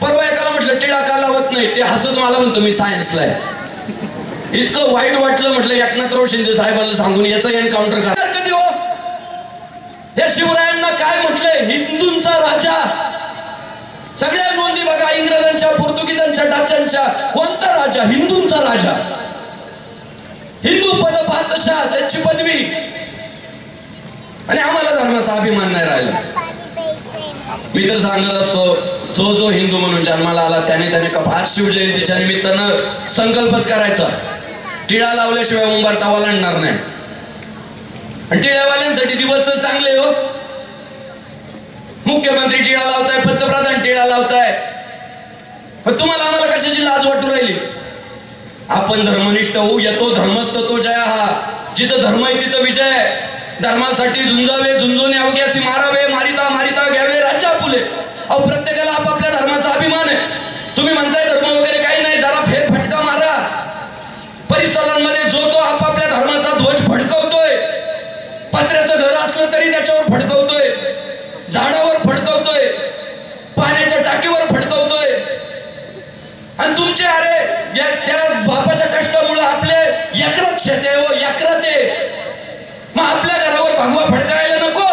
[SPEAKER 4] परवा एकाला म्हटलं टिळा का लावत नाही, ते हसत मला म्हणतो मी सायन्सला आहे. इतकं वाईट वाटलं. म्हटलं एकनाथराव शिंदे साहेबांना सांगून याचा एन्काउंटर करा कधी. हो, या शिवरायांना काय म्हटलंय, हिंदूंचा राजा. सगळ्या नोंदी बघा, इंग्रजांच्या, पोर्तुगीजांच्या, डाचांच्या. कोणता राजा? हिंदूंचा राजा. हिंदू पद पातशाह त्यांची पदवी. आणि आम्हाला धर्माचा अभिमान नाही राहिला. मी तर सांगत असतो, जो हिंदू म्हणून जन्माला आला त्याने आज शिवजयंतीच्या निमित्तानं संकल्पच करायचा, टिळा लावल्याशिवाय उंबरठा ओलांडणार नाही. आणि टिळावाल्यांसाठी दिवस चांगले. हो, मुख्यमंत्री टिळा लावताय, पंतप्रधान टिळा लावताय. पण तुम्हाला आम्हाला कशाची लाज वाटू राहिली. आपण धर्मनिष्ठ होऊ. येतो धर्मस्थ तो जय. हा जिथं धर्म आहे तिथं विजय. धर्मासाठी झुंजावे, झुंजून अवघ्यासी मारावे, मारिता मारिता घ्यावे राज्य आपुले. अहो, प्रत्येकाला आपापल्या धर्माचा अभिमान आहे. तुम्ही म्हणताय धर्म वगैरे काही नाही, जरा फेरफटका मारा. परिसरांमध्ये जो तो आपापल्या धर्माचा ध्वज फडकवतोय. पत्र्याचं घर असलं तरी त्याच्यावर फडकवतोय, झाडावर फडकवतोय, पाण्याच्या टाकीवर फडकवतोय. आणि तुमचे अरे त्या बापाच्या कष्टामुळे आपले एकरात शेत आहे. हो, एकरात आहे. मग आपल्या घरावर भगवा फडकायला नको.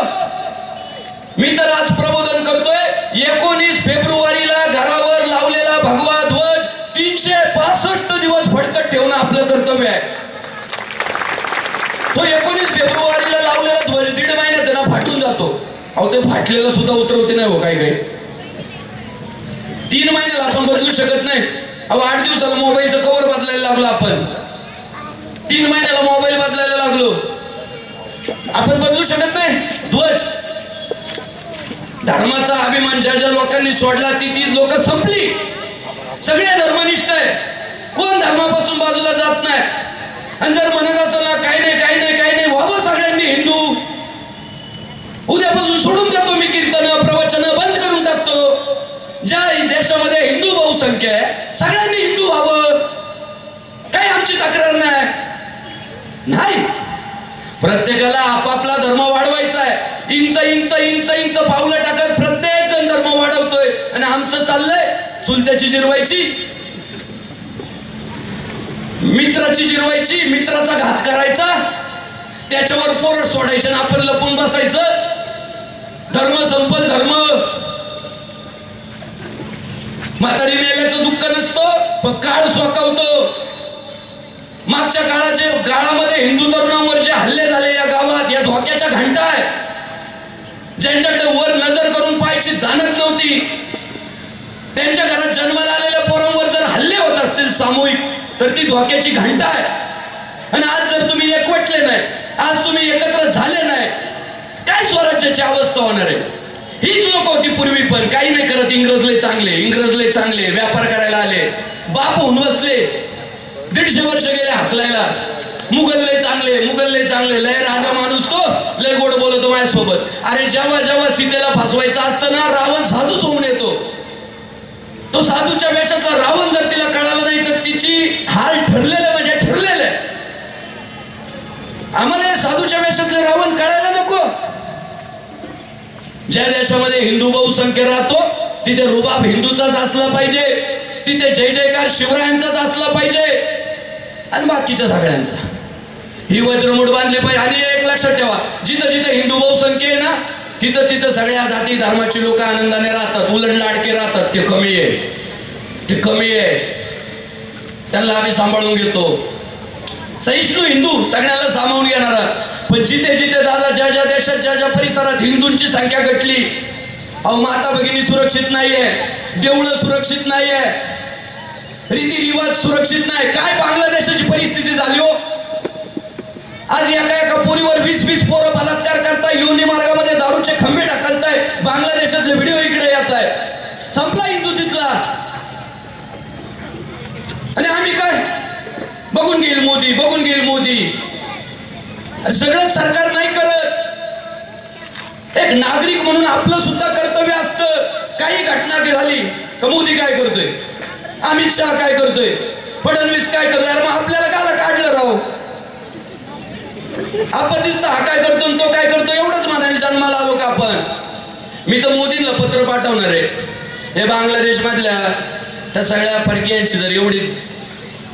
[SPEAKER 4] मी तर आज प्रबोधन करतोय, 19 फेब्रुवारीला घरावर लावलेला भगवा ध्वज 365 दिवस फडकत ठेवणं आपलं कर्तव्य आहे. तो 19 फेब्रुवारीला लावलेला ध्वज 1.5 महिन्यात त्याला फाटून जातो. अहो, ते फाटलेलं सुद्धा उतरवते नाही. हो, काय 3 महिन्याला आपण बदलू शकत नाही. अहो, 8 दिवसाला मोबाईलचं कव्हर बदलायला लागलो आपण. 3 महिन्याला मोबाईल बदलायला लागलो. आपण बदलू शकत नाही ध्वज. धर्माचा अभिमान ज्या लोकांनी सोडला ती लोक संपली. सगळे धर्मनिष्ठ आहे. कोण धर्मापासून बाजूला जात नाही. आणि जर म्हणत असेल ना काही नाही व्हावं सगळ्यांनी हिंदू, उद्यापासून सोडून देतो मी कीर्तन प्रवचन बंद करून टाकतो. ज्या देशामध्ये हिंदू बहुसंख्या आहे सगळ्यांनी हिंदू व्हावं, काही आमची तक्रार नाही. प्रत्येकाला आपापला धर्म वाढवायचा आहे. इंच पावलं टाकत प्रत्येक जण धर्म वाढवतोय. आणि आमचं चाललंय चुलत्याची जिरवायची, मित्राची जिरवायची, मित्राचा घात करायचा, त्याच्यावर पोरं सोडायचे आणि आपण लपून बसायचं. धर्म संपल धर्म. म्हातारी मेल्याचं दुःख नसतं, पण काळ सोकावतो. मागच्या काळामध्ये हिंदू तरुणांवर जे हल्ले झाले या गावात, या धोक्याच्या घंटा आहे. ज्यांच्याकडे वर नजर करून पाहायची दानत नव्हती, त्यांच्या घरात जन्माला आलेल्या पोरांवर जर हल्ले होत असतील सामूहिक, तर ती धोक्याची घंटा आहे. आणि आज जर तुम्ही एकवटले नाही, आज तुम्ही एकत्र झाले नाही, काय स्वराज्याची अवस्था होणार आहे. हीच लोक होती पूर्वी, पण काही नाही करत. इंग्रज लय चांगले व्यापार करायला आले, बाप होऊन बसले. 150 वर्ष गेले हाकलायला. मुघल लय चांगले, लय राजा माणूस तो, लय गोड बोलतो माझ्यासोबत. अरे जेव्हा सीतेला फसवायचं असतं ना, रावण साधूच होऊन येतो. तो साधूच्या वेशातला रावण जर तिला कळाला नाही तर तिची हाल ठरलेलं म्हणजे ठरलेलं आहे. आम्हाला या साधूच्या वेशातले रावण कळायला नको. ज्या देशामध्ये हिंदू बहुसंख्य राहतो तिथे रुबाब हिंदूचाच असला पाहिजे, तिथे जय जयकार शिवरायांचाच असला पाहिजे आणि बाकीच्या सगळ्यांचा. ही वज्रमूठ बांधली पाहिजे. आणि एक लक्षात ठेवा, जिथं हिंदू बहुसंख्य आहे ना, तिथं सगळ्या जाती धर्माची लोक आनंदाने राहतात, उलट लाडके राहतात. ते कमी आहे. ते कमी आहे, त्यांना आम्ही सांभाळून घेतो. सहिष्णू हिंदू सगळ्यांना सामावून घेणारा. पण जिथे जिथे दादा ज्या ज्या देशात ज्या ज्या परिसरात हिंदूंची संख्या घटली, अहो माता भगिनी सुरक्षित नाहीये, देऊळं सुरक्षित नाहीये, रीतिरिवाज सुरक्षित नाही. काय बांगलादेशाची परिस्थिती झाली हो. आज एका पोरीवर 20-20 पोरं बलात्कार करताय, योनी मार्गामध्ये दारूचे खंबे ढकलताय, बांगलादेशातले व्हिडिओ इकडे येत आहे. संपला हिंदू तिथला. आणि आम्ही काय बघून घेईल मोदी, बघून घेईल मोदी. सगळं सरकार नाही करत. एक नागरिक म्हणून आपलं सुद्धा कर्तव्य असतं. काही घटना झाली तर मोदी काय करतोय, अमित शहा काय करतोय, फडणवीस काय करतोय, अरे मग आपल्याला काला काढलं राव. आपण दिसतं हा काय करतो आणि तो काय करतो एवढंच म्हणायला जन्माला आलो का आपण. मी तर मोदींना पत्र पाठवणार आहे. हे बांगलादेश मधल्या त्या सगळ्या परकीयांची जर एवढी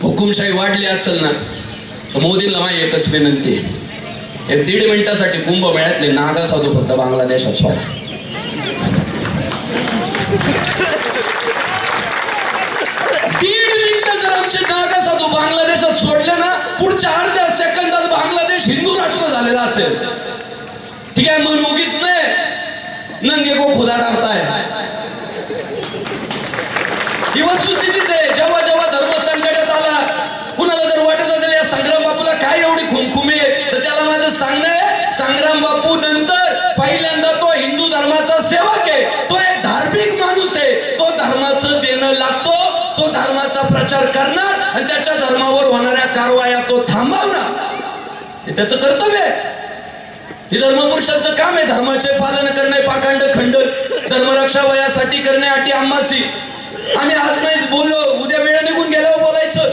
[SPEAKER 4] हुकुमशाही वाढली असेल ना, तर मोदींना माझी एकच विनंती आहे, एक 1.5 मिनिटासाठी कुंभमेळ्यातले नागा साधू फक्त बांगलादेशात सोडा. जर आमचे नागा साधू बांगलादेशात सोडले ना, पुढच्या अर्ध्या सेकंदात बांगलादेश हिंदू राष्ट्र झालेला असेल. ठीक आहे, मन उगीच नाही नंगे को खुदा डारताय. ही वस्तुस्थितीच आहे. जेव्हा जेव्हा धर्म संकटात आला, कुणाला जर वाटत असेल या संग्राम बापूला काय एवढी खुमखुमी आहे, तर त्याला माझं सांगणं आहे, संग्राम बापू नंतर पहिल्यांदा तो हिंदू धर्माचा सेवक आहे, तो एक धार्मिक माणूस आहे. तो धर्माचं देणं लागतो, तो धर्माचा प्रचार करणार आणि त्याच्या धर्मावर होणाऱ्या कारवाया तो थांबवणार. हे त्याचं कर्तव्य आहे. हे धर्मपुरुषांचं काम आहे. धर्माचे पालन करणे, पाखंड खंडन, धर्मरक्षा वयासाठी करणे, अटी आम्हासी. आम्ही आज नाहीच बोललो, उद्या वेळ निघून गेल्यावर बोलायचं.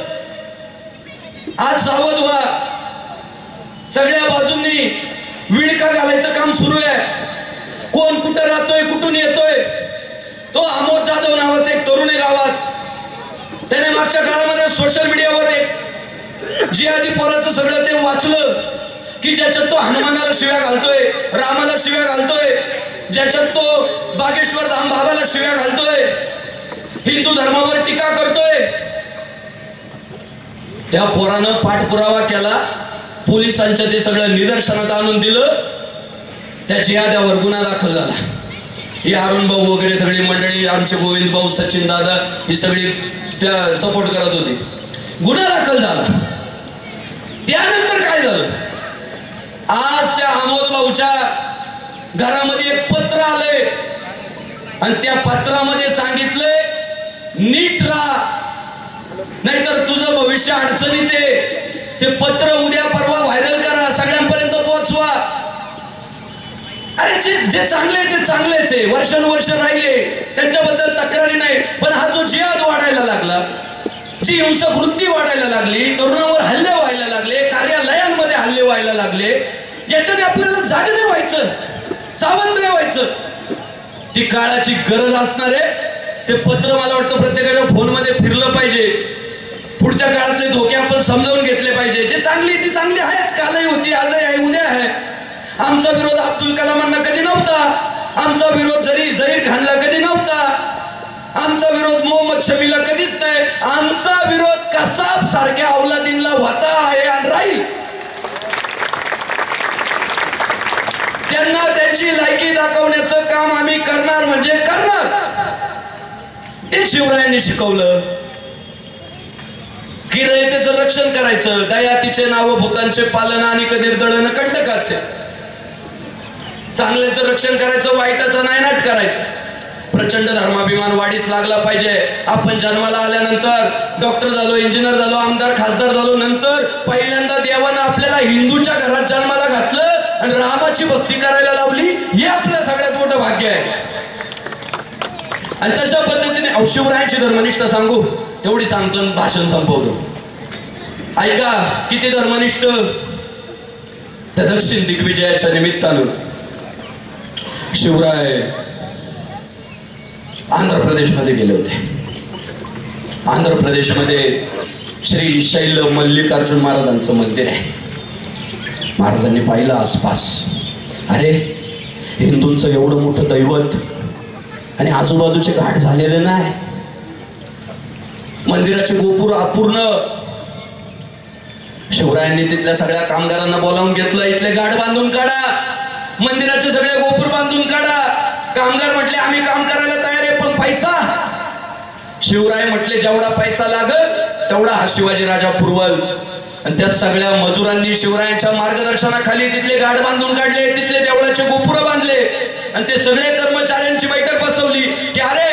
[SPEAKER 4] आज सावध व्हा. सगळ्या बाजूंनी विळखा घालायचं काम सुरू आहे. कोण कुठं राहतोय, कुठून येतोय. तो अमोद जाधव नावाचा एक तरुण आहे गावात. त्याने मागच्या काळामध्ये सोशल मीडियावर एक जिहादी पोराचं सगळं ते वाचलं की ज्याच्यात तो हनुमानाला शिव्या घालतोय, रामाला शिव्या घालतोय, ज्याच्यात तो बागेश्वर धाम बाबाला शिव्या घालतोय, हिंदू धर्मावर टीका करतोय. त्या पोरानं पाठपुरावा केला, पोलिसांच्या ते सगळं निदर्शनात आणून दिलं. त्या जिहाद्यावर गुन्हा दाखल झाला. ही अरुण भाऊ वगैरे सगळी मंडळी, आमचे गोविंद भाऊ, सचिन दादा, ही सगळी त्या सपोर्ट करत होती. गुन्हा दाखल झाला. त्यानंतर काय झालं, आज त्या अमोद भाऊच्या घरामध्ये एक पत्र आलंय आणि त्या पत्रामध्ये सांगितलंय नीट राहा, नाहीतर तुझं भविष्य अडचणीत आहे. ते पत्र उद्या परवा व्हायरल करा, सगळ्यांपर्यंत पोहोचवा. अरे जे चांगले ते चांगलेच आहे, वर्षानुवर्ष राहिले, त्यांच्याबद्दल तक्रारी नाही. पण हा जो जिहाद वाढायला लागला, जी हिंसक वृत्ती वाढायला लागली, तरुणांवर हल्ले व्हायला लागले, कार्यालयांमध्ये हल्ले व्हायला लागले, याच्याने आपल्याला जाग नाही व्हायचं, सावध नाही व्हायचं. ती काळाची गरज असणार आहे. ते पत्र मला वाटतं प्रत्येकाच्या फोनमध्ये फिरलं पाहिजे. पुढच्या काळातले धोके आपण समजावून घेतले पाहिजे. जे चांगली ती चांगली आहेच, कालही होती, आजही आहे, उद्या आहे. आमचा विरोध अब्दुल कलामांना कधी नव्हता. आमचा विरोध झहीर खानला कधी नव्हता. आमचा विरोध मोहम्मद शमीला कधीच नाही. आमचा विरोध कसाब सारख्या अवलादींना होता, आहे आणि राहील. त्यांना त्यांची लायकी दाखवण्याचं काम आम्ही करणार म्हणजे करणार. ते शिवरायांनी शिकवलं की रयतेचं रक्षण करायचं, दयातीचे नाव भूतांचे पालन आणि निर्दळन कंटकाचे. चांगल्याचं रक्षण करायचं, वाईटाचं नायनाट करायचं. प्रचंड धर्माभिमान वाढीस लागला पाहिजे. आपण जन्माला आल्यानंतर डॉक्टर झालो, इंजिनियर झालो, आमदार खासदार झालो, नंतर पहिल्यांदा देवानं आपल्याला हिंदूच्या घरात जन्माला घातलं आणि रामाची भक्ती करायला लावली. हे आपलं सगळ्यात मोठं भाग्य आहे. आणि तशा पद्धतीने शिवरायांची धर्मनिष्ठा सांगू तेवढी सांगतो, भाषण संपवतो. ऐका किती धर्मनिष्ठ. त्या दक्षिण दिग्विजयाच्या निमित्तानं शिवराय आंध्र प्रदेशमध्ये गेले होते. आंध्र प्रदेशमध्ये श्री शैल मल्लिकार्जुन महाराजांचं मंदिर आहे. महाराजांनी पाहिलं आसपास, अरे हिंदूंचं एवढं मोठं दैवत आणि आजूबाजूचे घाट झालेले नाही. मंदिराचे गोपूर अपूर्ण. शिवरायांनी तिथल्या सगळ्या कामगारांना बोलावून घेतलं, इथले गाढ बांधून काढा, मंदिराचे सगळे गोपूर बांधून काढा. कामगार म्हटले आम्ही काम करायला तयार आहे, पण पैसा. शिवराय म्हटले जेवढा पैसा लागल तेवढा हा शिवाजी राजा पुरवल. आणि त्या सगळ्या मजुरांनी शिवरायांच्या मार्गदर्शनाखाली तिथले गाढ बांधून काढले, तिथले देवळाचे गोपुर बांधले. आणि ते सगळे कर्मचाऱ्यांची बैठक बसवली की अरे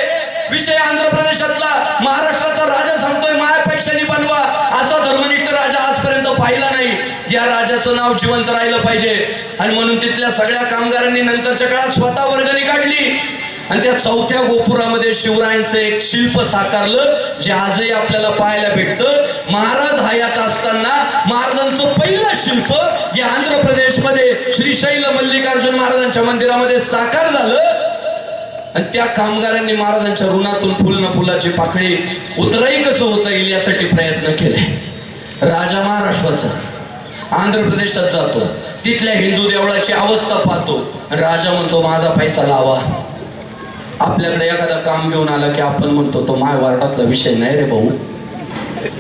[SPEAKER 4] विषय आंध्र प्रदेशातला महाराष्ट्राचा राजा सांगतोय मायापेक्षानी बनवा. असा धर्मनिष्ठ राजा आजपर्यंत पाहिला नाही. या राजाचं नाव जिवंत राहिलं पाहिजे. आणि म्हणून तिथल्या सगळ्या कामगारांनी नंतरच्या काळात स्वतः वर्गणी काढली. आणि त्या चौथ्या गोपुरामध्ये शिवरायांचं एक शिल्प साकारलं, जे आजही आपल्याला पाहायला भेटतं. महाराज हयात असताना महाराजांचं पहिलं शिल्प या आंध्र प्रदेशमध्ये श्रीशैल मल्लिकार्जुन महाराजांच्या मंदिरामध्ये साकार झालं. आणि त्या कामगारांनी महाराजांच्या ऋणातून फुल न फुलाची पाकळी उतराई कसं होता येईल यासाठी प्रयत्न केले. राजा महाराष्ट्राचा आंध्र प्रदेशात जातो, तिथल्या हिंदू देवळाची अवस्था पाहतो. राजा म्हणतो माझा पैसा लावा. आपल्याकडे एखादा काम घेऊन आला की आपण म्हणतो तो माझ्या वार्डातला विषय नाही रे भाऊ,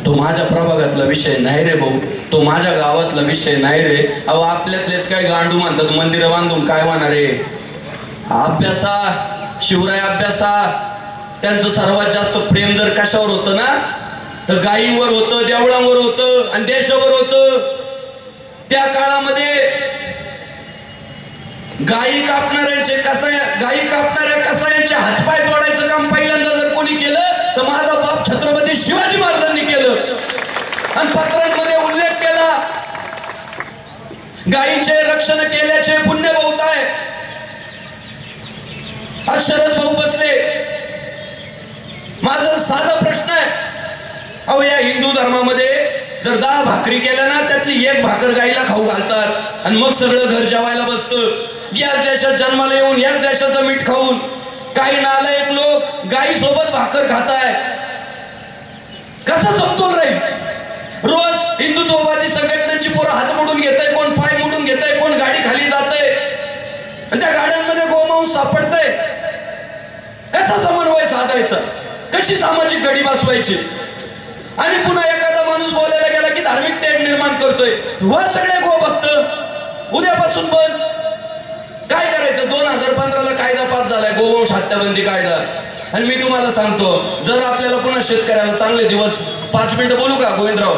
[SPEAKER 4] तो माझ्या प्रभागातला विषय नाही रे भाऊ, तो माझ्या गावातला विषय नाही रे. अहो आपल्यातलेच काय गांडू म्हणतात मंदिरं बांधून काय होणार रे. अभ्यासा, शिवराय अभ्यासा. त्यांचं सर्वात जास्त प्रेम जर कशावर होतं ना तर गायींवर होतं, देवळांवर होतं आणि देशावर होतं. त्या काळामध्ये गायी कापणाऱ्या कसायांचे हातपाय तोडायचं काम पहिल्यांदा जर कोणी केलं तर माझा बाप छत्रपती शिवाजी महाराजांनी केलं. आणि पत्रांमध्ये उल्लेख केला गायींचे रक्षण केल्याचे पुण्य बहुत आहे. आज शरद भाऊ बसले, माझा साधा प्रश्न आहे. अहो या हिंदू धर्मामध्ये जर 10 भाकरी केल्या ना त्यातली 1 भाकर गाईला खाऊ घालतात आणि मग सगळं घर जेवायला बसतं. याच देशात जन्माला येऊन याच देशाचं मीठ खाऊन काही नालायक लोक गाई सोबत भाकर खाताय. कसा समतोल राहील. रोज हिंदुत्ववादी संघटनांची पोरं हात मोडून घेत आहे, कोण पाय मोडून घेत आहे, कोण गाडी खाली जात आहे आणि त्या गाड्यांमध्ये गोमांस सापडतंय. कसा समन्वय साधायचा, कशी सामाजिक घडी बसवायची. आणि पुन्हा एखादा माणूस बोलायला गेला की धार्मिक तेढ निर्माण करतोय. व सगळे गोभक्त उद्यापासून बंद. काय करायचं. 2015ला कायदा पास झालाय गोवंश हत्याबंदी कायदा. आणि मी तुम्हाला सांगतो जर आपल्याला पुन्हा शेतकऱ्याला चांगले दिवस 5 मिनिटं बोलू का गोविंदराव,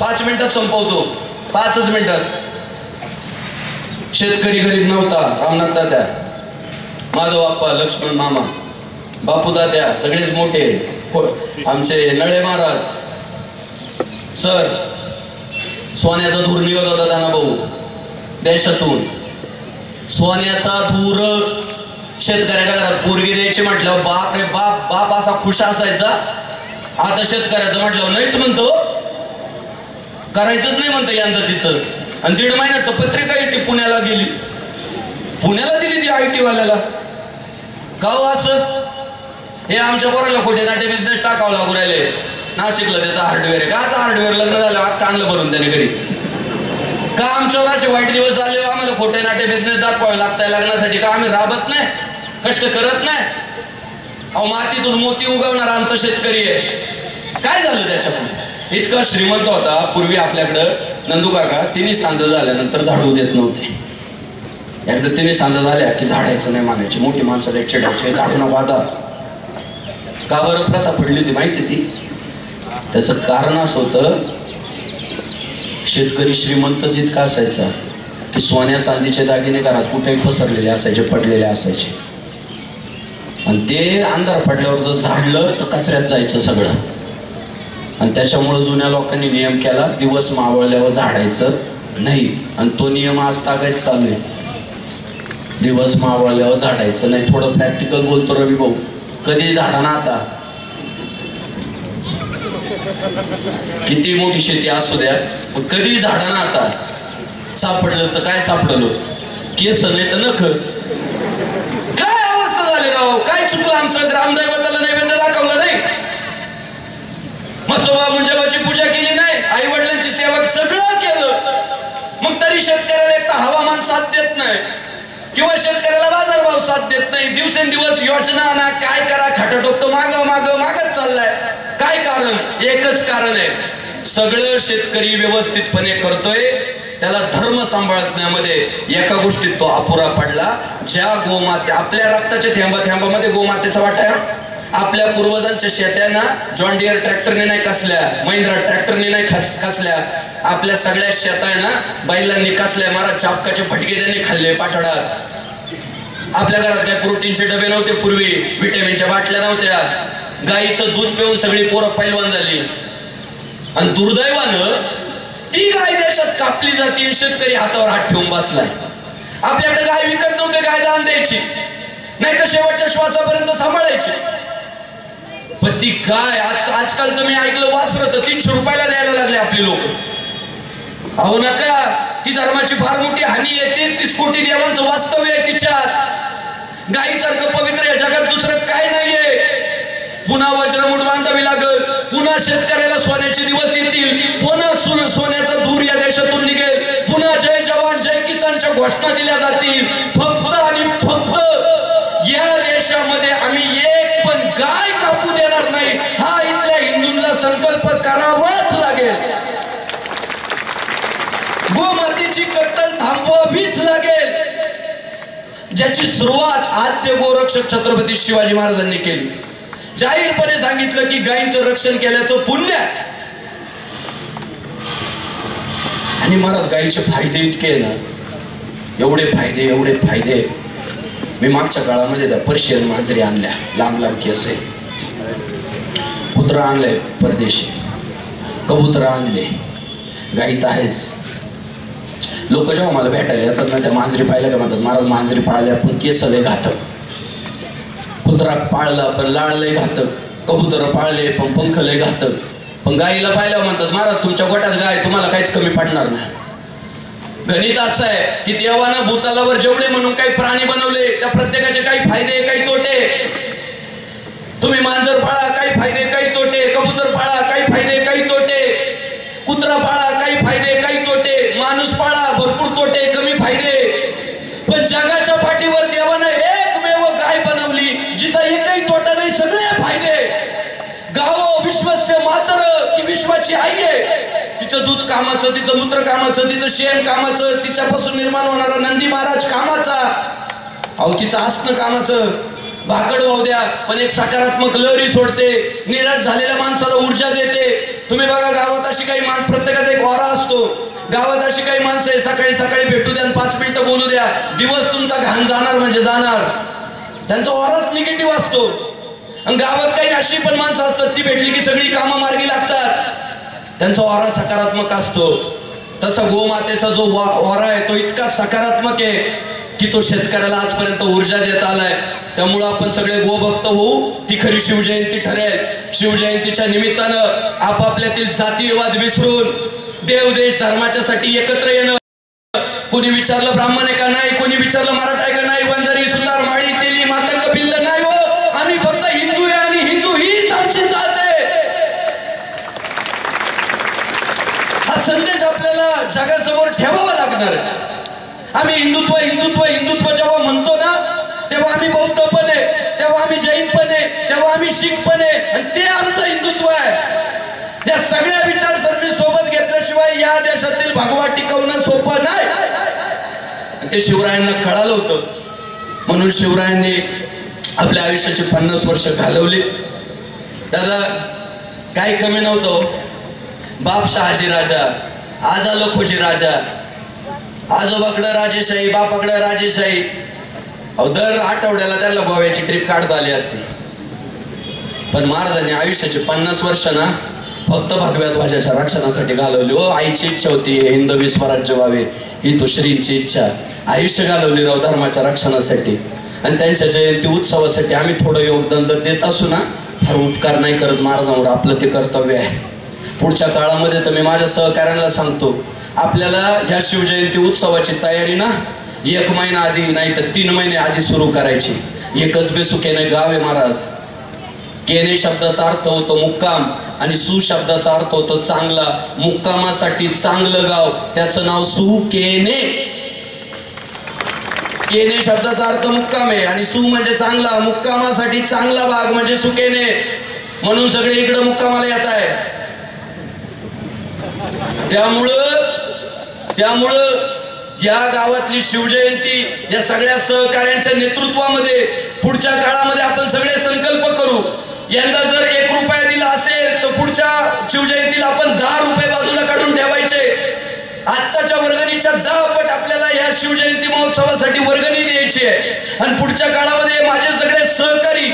[SPEAKER 4] 5 मिनिटात संपवतो, 5च मिनिटात. शेतकरी गरीब नव्हता. रामनाथ तात्या, माधव बाप्पा, लक्ष्मण मामा, बापू तात्या सगळेच मोठे, आमचे नळे महाराज सर. सोन्याचा धूर निघत होता दाना भाऊ देशातून. सोन्याचा धूर. शेतकऱ्याच्या घरात पोरगी द्यायची म्हटल्यावर बाप रे बाप, बाप असा खुश असायचा. आता शेतकऱ्याचं म्हटल्यावर नाहीच म्हणतो, करायचंच नाही म्हणतो यंदा तिचं. आणि 1.5 महिन्यात तर पत्रिका येते पुण्याला गेली, पुण्याला दिली ती IT वाल्याला. का हो असं. हे आमच्या पोराला खोटे नाटे बिझनेस टाकावं लागू राहिले. नाशिकला त्याचा हार्डवेअर आहे. काचा हार्डवेअर. लग्न झालं आणलं भरून त्याने घरी. का आमच्यावर असे वाईट दिवस आले आम्हाला खोटे नाटे बिझनेस दाखवावे लागताय लग्नासाठी. का आम्ही राबत नाही, कष्ट करत नाही. अहो मातीतून मोती उगवणार आमचा शेतकरी आहे. काय झालं त्याच्यापुढे. इतका श्रीमंत होता पूर्वी आपल्याकडं नंदू काका. तिन्ही सांज झाल्यानंतर झाडू देत नव्हते. एकदा तिन्ही सांज झाल्या की झाडायचं नाही मानायचे. मोठी माणसं एक चिडायचे झाडू नको आता. का बरं प्रथा पडली ती माहिती ती. त्याचं कारण असं होतं शेतकरी श्रीमंतच इतका असायचा की सोन्या चांदीचे दागिने घरात कुठेही पसरलेले असायचे, पडलेले असायचे. आणि ते अंधार पडल्यावर जर झाडलं तर कचऱ्यात जायचं सगळं. आणि त्याच्यामुळे जुन्या लोकांनी नियम केला दिवस मावळल्यावर झाडायचं नाही. आणि तो नियम आज तागायत चालू आहे. दिवस मावळल्यावर झाडायचं नाही. थोडं प्रॅक्टिकल बोलतो रवी भाऊ. कधी झाडा ना आता. किती मोठी शेती असू द्या पण कधी झाडा ना आता. सापडलं तर काय सापडलं. केस नाही तर नख. काय अवस्था झाली राव. काय चुकलं आमचं. ग्रामदैवताला नैवेद्य दाखवलं नाही, म्हसोबा मुंजाबाची पूजा केली नाही, आई वडिलांची सेवा सगळं केलं. मग तरी शेतकऱ्याला एक तर हवामान साथ देत नाही किंवा शेतकऱ्याला बाजारभाव साथ देत नाही. दिवसेंदिवस योजना ना काय करा खटाटोप तो मागच चाललाय. काय काम कारण, एकच कारण आहे, सगळं शेतकरी व्यवस्थितपणे करतोय, त्याला धर्म सांभाळण्यामध्ये एका गोष्टीत तो अपुरा पडला. ज्या गोमाते आपल्या रक्ताच्या थेंबामध्ये गोमातेचा वाटा आहे. आपल्या पूर्वजांच्या शेत्यांना जॉन डियर ट्रॅक्टरने नाही कसल्या, महिंद्रा ट्रॅक्टरने नाही कसल्या, आपल्या सगळ्या शेत आहे ना बैलांनी कसल्या. महाराज चापकाचे फटके त्यांनी खाल्ले पाठोड्यात. आपल्या घरात काय प्रोटीनचे डबे नव्हते पूर्वी, विटॅमिनच्या बाटल्या नव्हत्या. गाईचं दूध पिऊन सगळी पोरं पैलवान झाली. आणि दुर्दैवानं ती गाय देशात कापली जाते आणि शेतकरी हातावर हात ठेवून बसलाय. आपल्याकडे गाय विकत नव्हते, गाय दान द्यायची, नाही तर शेवटच्या श्वासापर्यंत सांभाळायची. पण ती गाय आजकाल तर मी ऐकलं वासरं तर 300 रुपयाला द्यायला लागले आपले लोक. अहो नका, ती धर्माची फार मोठी हानी येते. 30 कोटी देवांचं वास्तव्य आहे तिच्यात. गायीसारखं पवित्र या जगात दुसरं काय नाहीये. पुन्हा वज्रमुठ बांधावी लागल, पुन्हा शेतकऱ्याला सोन्याचे दिवस येतील, पुन्हा सोन्याचा धूर या देशातून निघेल, पुन्हा जय जवान जय किसानच्या घोषणा दिल्या जातील. फक्त आणि फक्त या देशामध्ये आम्ही एक पण गाय कापू देणार नाही, हा इथल्या हिंदूंना संकल्प करावाच लागेल. गोमातेची कत्तल थांबवावीच लागेल, ज्याची सुरुवात आद्य गोरक्षक छत्रपती शिवाजी महाराजांनी केली. जाहीरपणे सांगितलं की गायींचं रक्षण केल्याचं पुण्य. आणि महाराज गायीचे फायदे इतके आहे ना, एवढे फायदे. मी मागच्या काळामध्ये त्या पर्शियन मांजरी आणल्या, लांब केस आहे, कुत्रा आणलंय परदेशी, कबूतर आणले, गाई तर आहेच. लोक जेव्हा मला भेटायला येतात ना, त्या मांजरी पाहिल्या का म्हणतात, महाराज मांजरी पाळल्या पण केस लय घातक, कुत्रा पाळला पण लाळ लय घातक, कबूतर पाळले पण पंख लय घातक, पण गाईला पाहिल्यावर म्हणतात महाराज तुमच्या गोट्यात गाय, तुम्हाला काहीच कमी पडणार नाही. गणित असं आहे की देवानं भूतलावर जेवढे म्हणून काही प्राणी बनवले, त्या प्रत्येकाचे काही फायदे काही तोटे. तुम्ही मांजर पाळा, काही फायदे काही तोटे, कबूतर पाळा, काही फायदे काही तोटे, कुत्रा पाळा, काही फायदे काही तोटे, माणूस पाळा, भरपूर तोटे कमी फायदे. पण जगाच्या पाठीवर देवानं एकमेव गाय बनवली जिचा एकही तोटा नाही, सगळे फायदे. गावो विश्वस्य मातर, की विश्वाची आई आहे. तिचं दूध कामाचं, तिचं मूत्र कामाचं, तिचं शेण कामाचं, तिच्यापासून निर्माण होणारा नंदी महाराज कामाचा, अहो तिचं असणं कामाचं. भाकड वाहू द्या पण एक सकारात्मक लहरी सोडते, निराश झालेल्या माणसाला ऊर्जा देते. तुम्ही बघा गावात अशी काही प्रत्येकाचा एक वारा असतो. गावात अशी काही माणसं आहे, सकाळी भेटू द्या, 5 मिनिटं बोलू द्या, दिवस तुमचा घाण जाणार म्हणजे जाणार. त्यांचा वाराच निगेटिव्ह असतो. आणि गावात काही अशी पण माणसं असतात, ती भेटली की सगळी कामं मार्गी लागतात, त्यांचा वारा सकारात्मक असतो. तसा गोमातेचा जो वारा आहे तो इतका सकारात्मक आहे की तो शेतकऱ्याला आजपर्यंत ऊर्जा देत आलाय. त्यामुळं आपण सगळे गोभक्त होऊ, ती खरी शिवजयंती ठरेल. शिवजयंतीच्या निमित्तानं आपापल्यातील जातीयवाद विसरून देव देश धर्माच्या साठी एकत्र येणं. कोणी विचारलं ब्राह्मण आहे का नाही, कोणी विचारलं मराठा आहे का नाही, वंजारी सुतार माळी तेली मातंग भिल्ल नाही, हो आम्ही फक्त हिंदू आहे आणि हिंदू हीच आमची जात आहे. हा संदेश आपल्याला जगासमोर ठेवावा लागणार आहे. आम्ही हिंदुत्व जेव्हा म्हणतो ना, तेव्हा आम्ही बौद्ध पण आहे, तेव्हा आम्ही जैन पण आहे, तेव्हा आम्ही शीख पण आहे, आणि ते आमचं हिंदुत्व आहे. या सगळ्या विचारसरणी सोबत घेतल्याशिवाय या देशातील भगवा टिकवणं सोपं नाही. ते शिवरायांना कळालं होतं, म्हणून शिवरायांनी आपल्या आयुष्याचे 50 वर्ष घालवली. दादा काही कमी नव्हतं. बाप शहाजी राजा, आजा लखोजी राजा, आजोबाकडं राजेशाही, बापाकडं राजेशाही. दर आठवड्याला त्याला गोव्याची ट्रिप काढता आली असती. पण महाराजांनी आयुष्याचे 50 वर्ष ना फक्त भगव्या ध्वजाच्या रक्षणासाठी घालवली. हो आईची इच्छा होती हिंदवी स्वराज्य व्हावे, ही तो श्रींची इच्छा. आयुष्य घालवली राव धर्माच्या रक्षणासाठी. आणि त्यांच्या जयंती उत्सवासाठी आम्ही थोडं योगदान जर देत असू ना, फार उपकार नाही करत महाराजांवर, आपलं ते कर्तव्य आहे. पुढच्या काळामध्ये तर मी माझ्या सहकाऱ्यांना सांगतो, आपल्याला ह्या शिवजयंती उत्सवाची तयारी ना 1 महिना आधी नाही तर 3 महिने आधी सुरू करायची. एकच बेसुकेने गाव आहे महाराज. केने शब्दाचा अर्थ होतो मुक्काम आणि सु शब्दाचा अर्थ होतो चांगला. मुक्कामासाठी चांगलं गाव, त्याचं नाव सुकेने. केने शब्दाचा अर्थ मुक्काम आहे आणि सु म्हणजे चांगला, मुक्कामासाठी चांगला भाग म्हणजे सुकेने. म्हणून सगळे इकडे मुक्कामाला येत आहे. त्यामुळं या गावातली शिवजयंती या सगळ्या सहकार्यांच्या नेतृत्वामध्ये पुढच्या काळामध्ये आपण सगळे संकल्प करू. यंदा जर 1 रुपया दिला असेल तर पुढच्या शिवजयंतीला आपण 10 रुपये बाजूला काढून ठेवायचे. आत्ताच्या वर्गणीच्या 10 पट आपल्याला या शिवजयंती महोत्सवासाठी वर्गणी द्यायची आहे. आणि पुढच्या काळामध्ये माझे सगळे सहकारी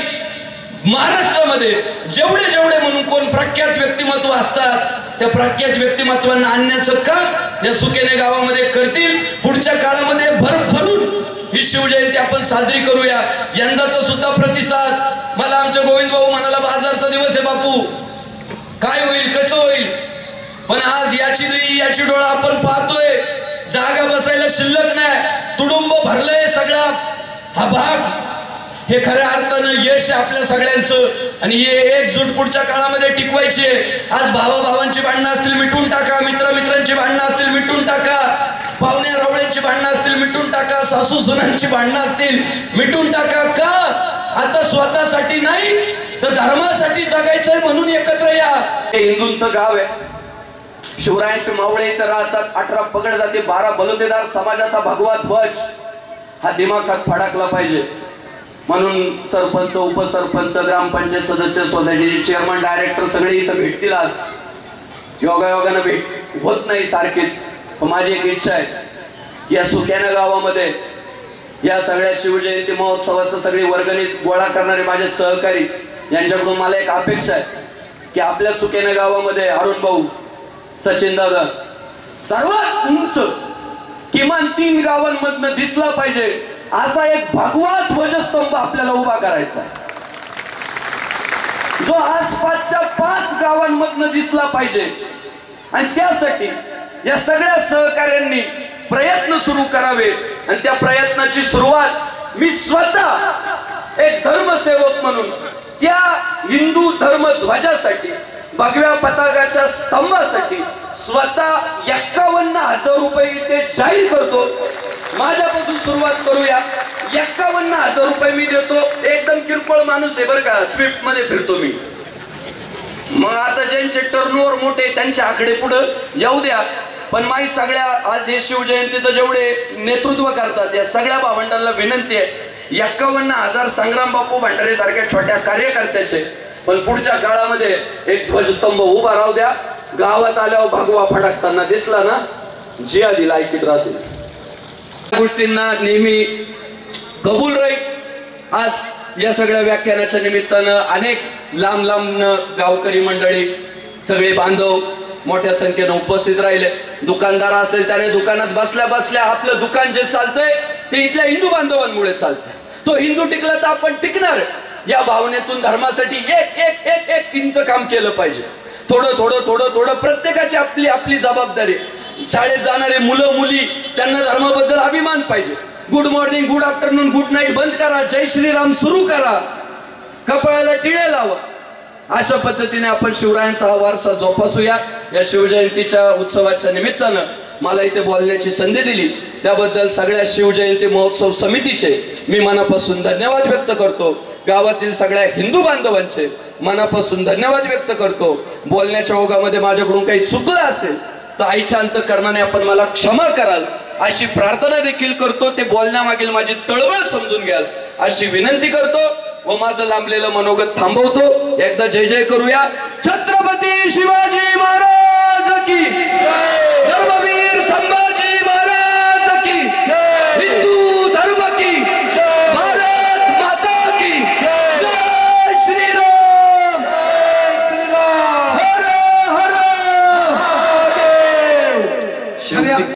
[SPEAKER 4] महाराष्ट्रामध्ये जेवढे म्हणून कोण प्रख्यात व्यक्तिमत्व असतात त्या प्रख्यात व्यक्तिमत्वांना आणण्याचं काम या सुकेने गावामध्ये करतील. पुढच्या काळामध्ये भरभरून ही शिवजयंती आपण साजरी करूया. यंदाचा सुद्धा प्रतिसाद मला आमच्या गोविंद भाऊ म्हणाला, बाजारचा दिवस आहे बापू, काय होईल कसं होईल, पण आज याची दही याची डोळा आपण पाहतोय. जागा बसायला शिल्लक नाही, तुडुंब भरलंय सगळा हा भाग. हे खऱ्या अर्थानं यश आपल्या सगळ्यांचं आणि हे एकजूट पुढच्या काळामध्ये टिकवायची आहे. आज भावाभावांची भांडणं असतील मिटून टाका, मित्रांची भांडणं असतील मिटून टाका, पाहुण्या रावळ्यांची भांडणं असतील मिटून टाका, सासू सुनांची भांडणं असतील मिटून टाका. का आता स्वतःसाठी नाही तर धर्मासाठी जगायचंय म्हणून एकत्र या.
[SPEAKER 3] हे हिंदूंचं गाव आहे. शिवरायांचे मावळे इथं राहतात. 18 पगड जाती, 12 बलुतेदार समाजाचा भगवा ध्वज हा दिमाखात फडकला पाहिजे. म्हणून सरपंच, उपसरपंच, ग्रामपंचायत सदस्य, सोसायटीचे चेअरमन, डायरेक्टर सगळे इथं भेटतील. आज योगायोगानं भेट होत नाही सारखीच, पण माझी एक इच्छा आहे या सुक्याना गावामध्ये या सगळ्या शिवजयंती महोत्सवाचं सगळी वर्गणी गोळा करणारे माझे सहकारी यांच्याकडून मला एक अपेक्षा आहे की आपल्या सुक्याना गावामध्ये अरुण भाऊ, सचिन दादा सर्वात उंच किमान 3 गावांमधनं दिसला पाहिजे असा एक भगवा ध्वजस्तंभ आपल्याला उभा करायचा, जो आसपासच्या 5 गावांमधनं दिसला पाहिजे. आणि त्यासाठी या सगळ्या सहकार्यांनी प्रयत्न सुरू करावे. आणि त्या प्रयत्नाची सुरुवात मी स्वतः एक धर्मसेवक म्हणून त्या हिंदू धर्म ध्वजासाठी, भगव्या पताकाच्या स्तंभासाठी स्वतः 51,000 रुपये इथे जाहीर करतो. माझ्यापासून सुरुवात करूया. 51,000 रुपये मी देतो. एकदम किरकोळ माणूस आहे बरं का, स्विफ्ट मध्ये फिरतो मी. मग आता ज्यांचे टर्नओव्हर मोठे त्यांच्या आकडे पुढे येऊ द्या. पण माझी सगळ्या आज हे शिवजयंतीचं जेवढे नेतृत्व करतात या सगळ्या भावंडांना विनंती आहे, 51,000 संग्राम बापू भंडारे सारख्या छोट्या कार्यकर्त्याचे पण पुढच्या काळामध्ये एक ध्वजस्तंभ उभा राहू द्या. गावात आल्यावर भगवा फडकताना दिसला ना, जिया दिला ऐकत राहतील. गोष्टींना नेहमी कबूल राहील. आज या सगळ्या व्याख्यानाच्या निमित्तानं अनेक लांब गावकरी मंडळी, सगळे बांधव मोठ्या संख्येनं उपस्थित राहिले. दुकानदार असेल त्याने दुकानात बसल्या बसल्या आपलं दुकान जे चालतंय ते इथल्या हिंदू बांधवांमुळे चालतंय. तो हिंदू टिकला तर आपण टिकणार. या भावनेतून धर्मासाठी एक इंच काम केलं पाहिजे. थोडं प्रत्येकाची आपली आपली जबाबदारी. शाळेत जाणारे मुलं मुली त्यांना धर्माबद्दल अभिमान पाहिजे. Good morning, good afternoon, good night बंद करा, जय श्रीराम सुरू करा, कपाळाला टिळे लावा. अशा पद्धतीने आपण शिवरायांचा हा वारसा जोपासूया. या शिवजयंतीच्या उत्सवाच्या निमित्तानं मला इथे बोलण्याची संधी दिली त्याबद्दल सगळ्या शिवजयंती महोत्सव समितीचे मी मनापासून धन्यवाद व्यक्त करतो. गावातील सगळ्या हिंदू बांधवांचे मनापासून धन्यवाद व्यक्त करतो. बोलण्याच्या ओघामध्ये माझ्याकडून काही चुकलं असेल तर आईच्या अंतःकरणाने आपण मला क्षमा कराल अशी प्रार्थना देखील करतो. ते बोलण्यामागील माझी तळमळ समजून घ्याल अशी विनंती करतो व माझं लांबलेलं मनोगत थांबवतो. एकदा जय जय करूया. छत्रपती शिवाजी महाराज.